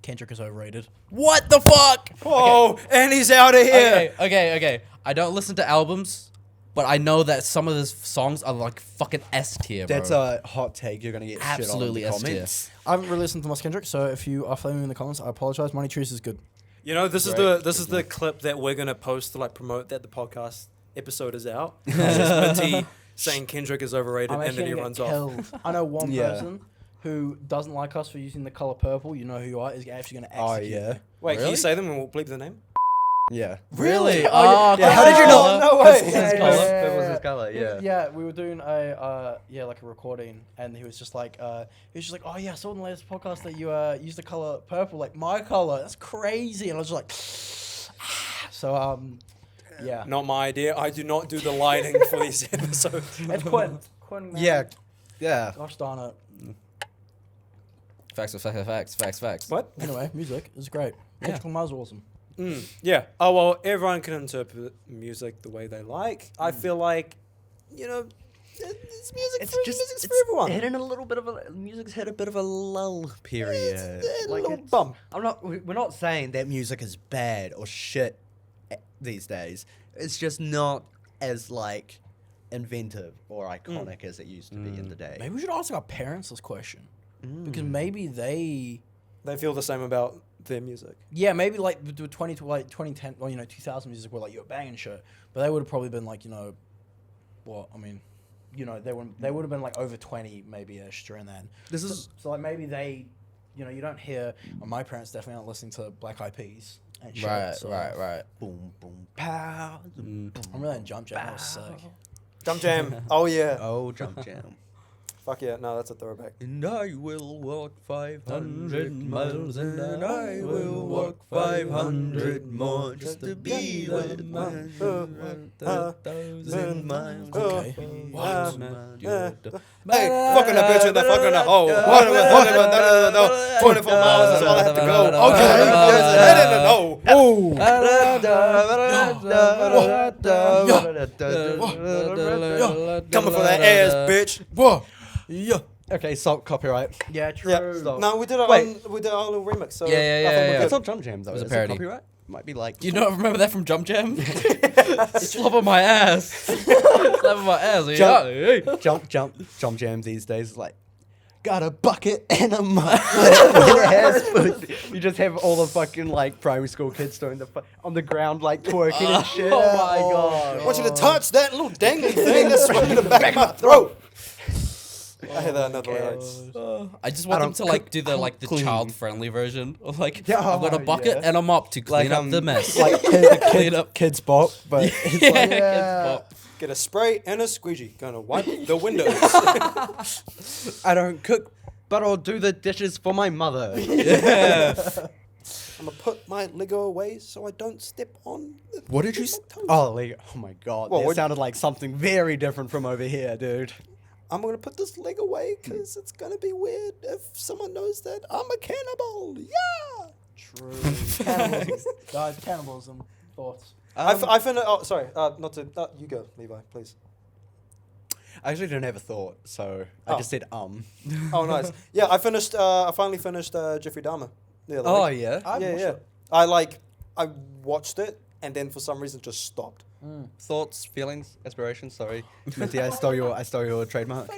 Kendrick is overrated. What the fuck? Whoa, and he's out of here. Okay. I don't listen to albums, but I know that some of his songs are like fucking S tier, bro. That's a hot take. You're gonna get Absolutely shit on in S the tier. comments. I haven't really listened to much Kendrick, so if you are flaming in the comments, I apologize. Money Trees is good. You know, this Great. is the clip that we're gonna post to like promote that the podcast episode is out. It's just Minty saying Kendrick is overrated, I'm and actually then he gonna runs get off. killed. I know one Yeah. person who doesn't like us for using the color purple. You know who you are. Is actually going to Oh execute. yeah, Wait, can Really? you say them and we'll bleep the name? yeah. Really? Oh, Oh, yeah. How did you know? No way. His Yeah, colour. yeah, That was yeah. his colour. Yeah. Yeah, we were doing a like a recording, and he was just like, oh yeah, I saw in the latest podcast that you used the color purple, like my color. That's crazy. And I was just like, so yeah, Not my idea. I do not do the lighting for these episodes. it's Quinn. Quinn, man. Yeah. Yeah. Gosh darn it. Facts. What? Anyway, music is great. Kendrick Lamar's awesome. Yeah. Oh well, everyone can interpret music the way they like. I feel like, you know, it's music. Music's for everyone. hitting a little bit of a music's hit a bit of a lull period. A Like little it's- bump. we're not saying that music is bad or shit these days. It's just not as like inventive or iconic as it used to be in the day. Maybe we should ask our parents this question because maybe they. They feel the same about their music. Yeah, maybe like the 2010 or 2000 music were like you're banging shit, but they would have probably been like what I mean, they would have been like over 20 maybe ish during then. This is So like maybe they, you don't hear. Well, my parents definitely aren't listening to Black Eyed Peas and shit. Right. so boom boom pow. I'm really in Jump Jam. That was sick. Jump Jam. Oh yeah. Oh, jump jam. Fuck yeah. No, that's a throwback. And I will walk 500 miles, and I will walk 500 more just to be with my 1,000 miles. Okay. Hey, fucking a bitch in the fucking hole. 24 miles is all I have to go. Okay. There's a head in the hole. Coming for that ass, bitch. Whoa. Yeah. Okay, salt copyright. Yeah. True. Yeah. Stop. No, we did our Wait. own little remix. So Yeah, I think we're yeah. It's good. not Jump Jam though. was a Is parody. copyright? Might be like. Do you not remember that from Jump Jam? Slap on my ass. Slap on my ass. Jump Jam these days is like, got a bucket and a mop. It has pussy. You just have all the fucking like primary school kids doing on the ground like twerking and shit. Oh my God. I want you to touch that little dangly thing that's swimming in the back of my throat. I hear that another way. I just want them don't to like cook, do the like the clean. child-friendly version of like Yeah, I've got a bucket yeah. and a mop to clean up the mess. Like Clean up. kids bop, but it's Yeah, like, kids bop. Get a spray and a squeegee. Gonna wipe the windows. I don't cook, but I'll do the dishes for my mother. I'm gonna put my Lego away so I don't step on. What did you? Oh, Lego. Oh my god, What, that what- sounded like something very different from over here, dude. I'm gonna put this leg away because it's gonna be weird if someone knows that I'm a cannibal. Yeah. True. Cannibalism. Guys, cannibalism. Thoughts? I finished. Oh, sorry. Not to. You go, Levi, please. I actually didn't have a thought, so I Oh. just said Oh, nice. Yeah, I finished. I finally finished Jeffrey Dahmer. The other Oh week. yeah. I've Yeah, watched yeah. it. I watched it and then for some reason just stopped. Thoughts, feelings, aspirations. Sorry, Minty, I stole your trademark.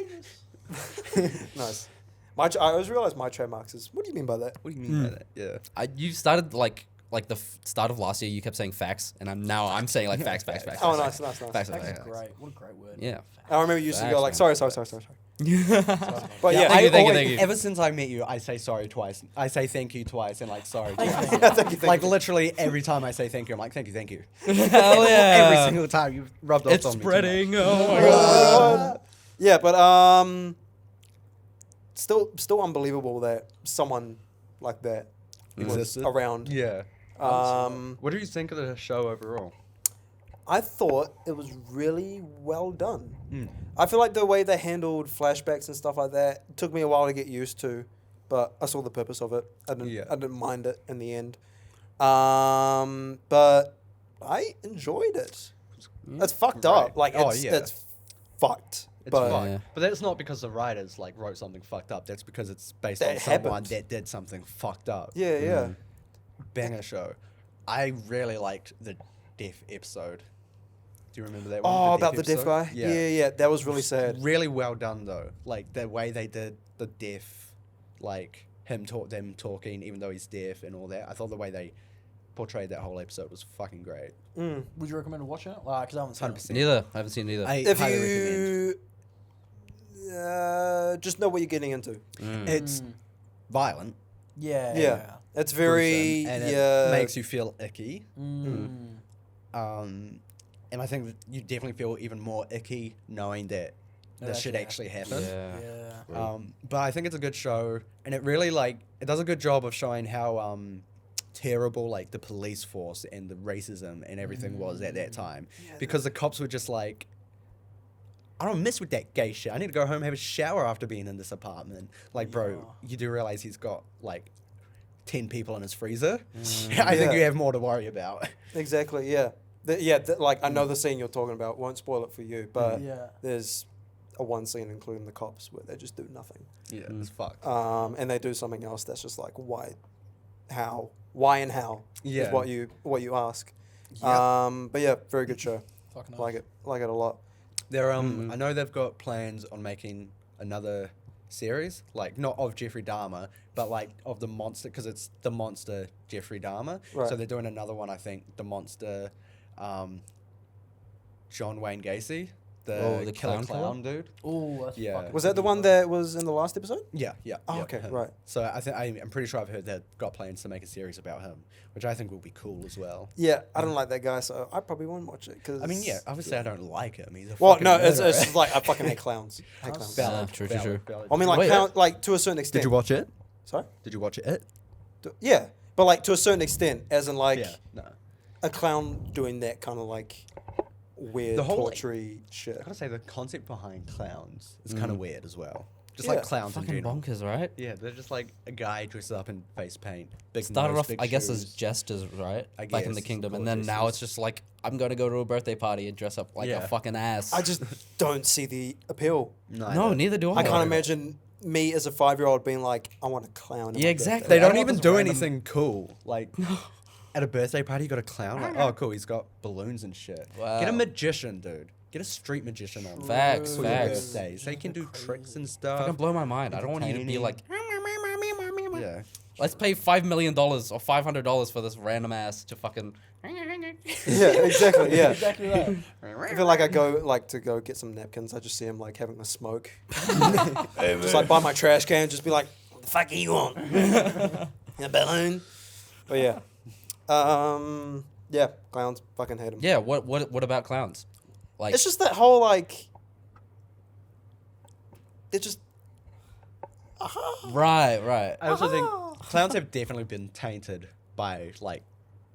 Nice. I always realized my trademarks is. What do you mean by that? What do you mean by that? Yeah. You started like the start of last year. You kept saying facts, and I'm saying like facts. Oh, facts, nice, facts, nice, nice. facts, That's facts. great. What a great word. Yeah. I remember you used to Facts, go like, man. sorry. But Yeah, yeah, Thank you, always- thank you. Ever since I met you, I say sorry twice. I say thank you twice and like sorry twice. thank you. Like literally every time I say thank you, I'm like thank you. Hell yeah. Every single time you've rubbed off It's on me. too spreading. much. Oh my God. Yeah, but still unbelievable that someone like that was Existed. around. Yeah. What do you think of the show overall? I thought it was really well done. I feel like the way they handled flashbacks and stuff like that took me a while to get used to, but I saw the purpose of it. I didn't mind it in the end. But I enjoyed it. It's fucked up. Right. Like Oh, it's yeah. it's fucked. It's but fucked. Yeah. But that's not because the writers like wrote something fucked up. That's because it's based That on someone happened. that did something fucked up. yeah. Banger show. I really liked the deaf episode. Do you remember that one? Oh, about the deaf episode? guy? Yeah. That was really sad. Really well done though. Like the way they did the deaf, like them talking, even though he's deaf and all that. I thought the way they portrayed that whole episode was fucking great. Would you recommend watching it? Like, because I haven't seen 100%. it. Neither. I haven't seen it either. I If highly recommend. you just know what you're getting into. It's violent. Yeah. It's very gruesome, and it makes you feel icky. Mm. And I think that you definitely feel even more icky knowing that this shit actually happened. Yeah. But I think it's a good show, and it really it does a good job of showing how terrible like the police force and the racism and everything was at that time, because the cops were just like, I don't mess with that gay shit. I need to go home and have a shower after being in this apartment. Like, bro, you do realize he's got like 10 people in his freezer. I think Yeah. you have more to worry about. Exactly, yeah. Like I know the scene you're talking about. Won't spoil it for you, but there's a one scene, including the cops, where they just do nothing. Yeah, it's fucked. And they do something else that's just like, why, and how Yeah. is what you ask. Yeah. But yeah, very good show. Fucking nice. Like it a lot. They're I know they've got plans on making another series, like not of Jeffrey Dahmer, but like of the monster, because it's the monster Jeffrey Dahmer. Right. So they're doing another one, I think, the monster John Wayne Gacy, the killer clown clown dude. Oh, that's Yeah. fucking Was that the one good. that was in the last episode? Yeah. Oh, yeah, okay, him. right. So I think I'm pretty sure I've heard they've got plans to make a series about him, which I think will be cool as well. Yeah, I don't like that guy, so I probably won't watch it. Cause I mean, yeah, obviously I don't like him. He's a Well, fucking no, it's murderer. just like I fucking hate clowns. Hate clowns. Valid, True. valid. I mean, like Wait. like to a certain extent. Did you watch it? Sorry. Did you watch it? Yeah, but like to a certain extent, as in like Yeah. No. a clown doing that kind of like weird The whole, like- torture shit. I gotta say, the concept behind clowns is kind of weird as well. Just Yeah. like clowns in Fucking general. bonkers, right? Yeah, they're just like a guy dresses up in face paint. Big Started nose, off, big I guess, as shoes. jesters, right? I Back in the guess, kingdom, called and then now jesters. it's just like I'm gonna go to a birthday party and dress up like Yeah. a fucking ass. I just don't see the appeal. no, neither do I. I can't imagine me as a 5-year-old being like, I want a clown. in Yeah, my exactly. birthday. They I don't want even this do random- anything cool. Like at a birthday party, you got a clown. Like, oh, cool, he's got balloons and shit. Get a Wow. magician, dude. Get a street magician on. Facts, for your facts. birthdays. They can do tricks and Fucking stuff. blow my mind. I don't want you to be Entertaining. like, Yeah. let's pay $5 million or $500 for this random ass to fucking. Yeah, exactly. Yeah. Exactly that. I feel like I go get some napkins. I just see him like having a smoke. Just like by my trash can, just be like, "What the fuck are you on?" A balloon. But yeah, yeah, clowns fucking hate them. Yeah. What about clowns? Like, It's just that whole like, it just. right. I also think clowns have definitely been tainted by like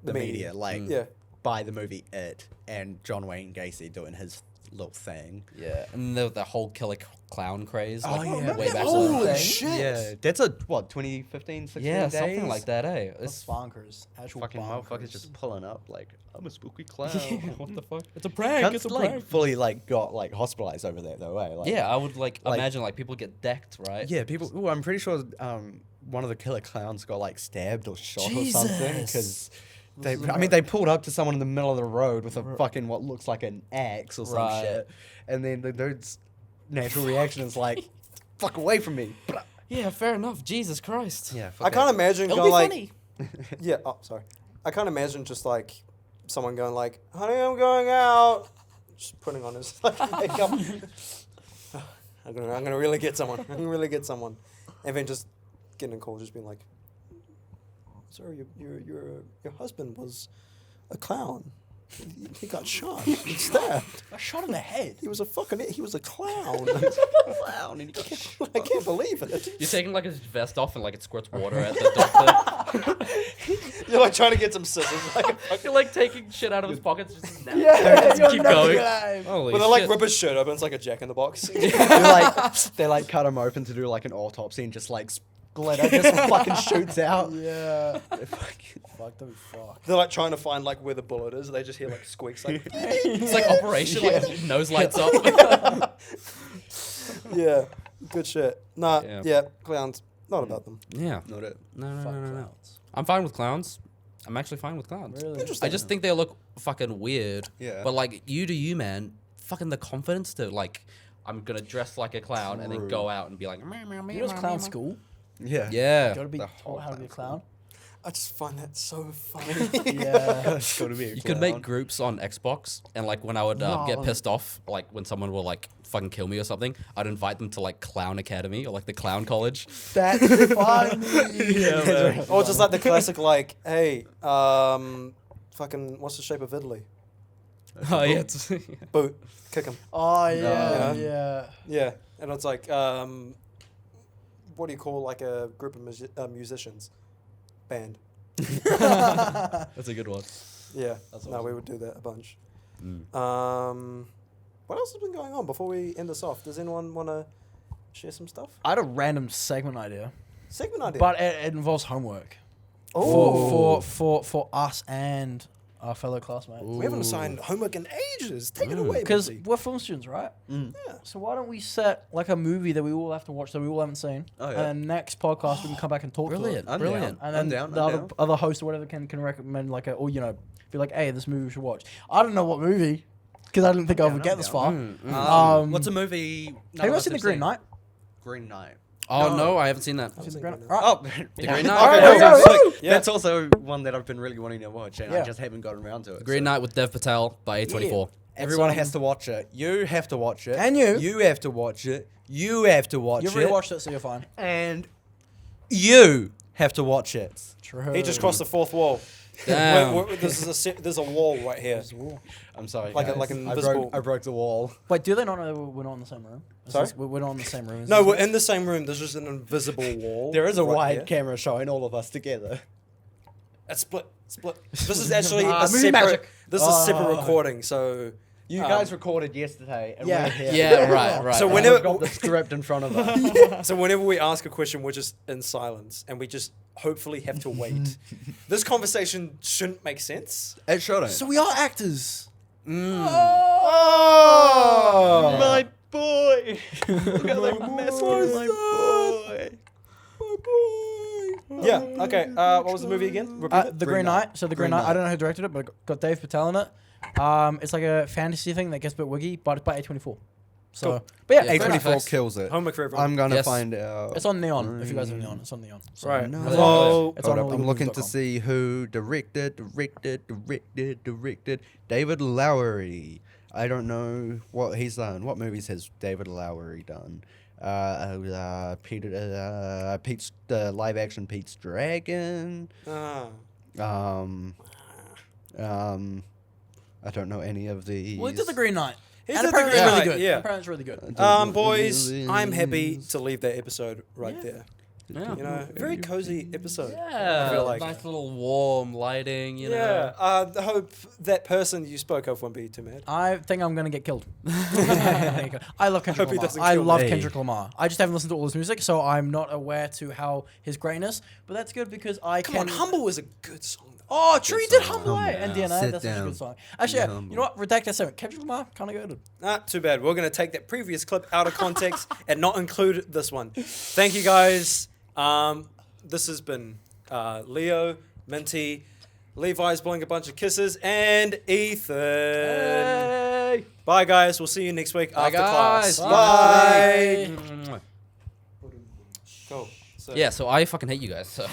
the The media, media. like Yeah. by the movie It and John Wayne Gacy doing his little thing. Yeah, and the whole killer clown craze. Like, yeah. way back. Holy then. shit! Yeah, that's a what 2015, 16 Yeah, days? something like that. Eh? It's It's bonkers. Actual Fucking bonkers. motherfuckers just pulling up like I'm a spooky clown. what the fuck? It's a prank. Cunts, like fully like got like hospitalized over that though, eh? Like, Yeah, I would like like- imagine like people get decked, right? yeah. People. Ooh, I'm pretty sure one of the killer clowns got like stabbed or shot or something because. They pulled up to someone in the middle of the road with a fucking what looks like an axe or some Right. shit, and then the dude's natural reaction is like, "Fuck away from me!" Yeah, fair enough. Jesus Christ. Yeah, I can't imagine It'll going be like. funny. Yeah. Oh, sorry. I can't imagine just like someone going like, "Honey, I'm going out," just putting on his like, makeup. I'm gonna really get someone. I'm gonna really get someone, and then just getting a call, just being like, "Sorry, your husband was a clown. He got shot. He stabbed. I shot in the head. He was a clown. clown and he got I can't believe it. You're taking like his vest off and like it squirts water at the doctor. You're like trying to get some scissors, like, You're like taking shit out of his pockets. Just snap. Yeah, keep going. Holy but they like shit. rip his shirt open. It's like a Jack in the Box. they like cut him open to do like an autopsy and just like glitter just fucking shoots out. Yeah. They're fucking- Fuck, that'd be fucked. They're like trying to find like where the bullet is. They just hear like squeaks, like It's like operation, like his nose lights up. yeah, good shit. Nah, Yeah. yeah, clowns. Not about them. Yeah. Not it. No. Fuck clowns. I'm fine with clowns. I'm actually fine with clowns. Really? Interesting. I just think they look fucking weird. Yeah. But like you do you, man. Fucking the confidence to like, I'm gonna dress like a clown and then True. go out and be like, meow, meow, meow, You know, it's meow, clown meow. school. Yeah. Yeah. You gotta be The whole taught how to be a clown clown. I just find that so funny. Yeah. It's gotta be a You could make clown. groups on Xbox, and like when I would get No. pissed off, like when someone will like fucking kill me or something, I'd invite them to like Clown Academy or like the Clown College. That's funny. Yeah, man. Or just like the classic, like, hey, fucking, what's the shape of Italy? Oh yeah, it's, Boot, kick him. Oh yeah, No. yeah. Yeah, and it's like, what do you call like a group of musicians? Band. that's a good one. Yeah, That's no, we awesome. would do that a bunch. Mm. What else has been going on before we end this off? Does anyone want to share some stuff? I had a random segment idea, Segment idea. but it involves homework oh, for us and our fellow classmates. we haven't assigned homework in ages. Take it away, Because Missy. we're film students, right? Mm. Yeah. So why don't we set like a movie that we all have to watch that we all haven't seen, Oh, yeah. and then next podcast we can come back and talk Brilliant, to it. I'm brilliant. down. And then I'm down. the I'm other, down. other host or whatever can recommend like a, or be like, hey, this movie we should watch. I don't know what movie because I didn't think I down, would get I'm this down. far. What's a movie? Have you ever seen The Green Knight? Green Knight. Oh no, I haven't seen that. Have you seen Green The Green Knight. Knight? Oh, The Green Yeah. Knight. Okay, that's, yeah, also, yeah. that's also one that I've been really wanting to watch, and I Yeah. just haven't gotten around to it. Green Knight with Dev Patel by A24. Everyone It's, has to watch it. You have to watch it. And you. You have to watch it. You have to watch You've it. already watched it, so you're fine. And you have to watch it. True. He just crossed the fourth wall. Damn. There's a wall right here. There's a wall. I'm sorry, Like a- guys. like an I invisible- broke the wall. Wait, do they not know we're not in the same room? Is Sorry? this- we're not in the same room. Is No, this- we're in the same room. There's just an invisible wall. There is a right wide here. camera showing all of us together. It's split. This is actually Ah, a movie separate. magic. This is a separate Oh. recording. So You guys recorded yesterday, and Yeah. we're here. Yeah, right. So And whenever- we've got the script in front of us. So whenever we ask a question, we're just in silence, and we just hopefully have to wait. This conversation shouldn't make sense. It shouldn't. So we are actors. Oh, My boy! Look at that mess with my boy! yeah. Okay. What was the movie again? Repeat it. The Green Knight. So The Green Green Knight. I Knight. don't know who directed it, but it got Dave Patel in it. It's like a fantasy thing that gets a bit wiggy, but it's by A24. So, Cool. but yeah, Yeah, very nice. A24 A24 kills it. Homework for everyone. I'm gonna Yes. find out. It's on Neon. If you guys have Neon, it's on Neon. So, Right. No. Well, It's Hold on up, I'm looking to allmovies.com. see who directed David Lowery. I don't know what he's done. What movies has David Lowery done? Pete's live action Pete's Dragon. Ah. I don't know any of these. Well, he did the Green Knight. He And did the apparently Green it's really Knight, good. yeah. Apparently it's really good. Boys, I'm happy to leave that episode right Yeah. there. Yeah. You know, very cozy episode. Yeah, I feel like. nice little warm lighting, you know. Yeah. I hope that person you spoke of won't be too mad. I think I'm gonna get killed. I love Kendrick Hope he Lamar. doesn't I kill love me. Kendrick Lamar. I just haven't listened to all his music, so I'm not aware to how his greatness. But that's good because I Come can. on, Humble is a good song. Though. Oh, true, he did song. Humble, eh? And DNA, Sit that's such a down. good song. Actually, yeah, Humble. you know what? Redact that statement. Kendrick Lamar, kind of good. Too bad. We're going to take that previous clip out of context and not include this one. Thank you, guys. This has been Leo, Minty, Levi's blowing a bunch of kisses, and Ethan. Hey! Bye, guys. We'll see you next week Bye, after guys. class. Bye. Bye. Cool. So- Yeah, so I fucking hate you guys. So.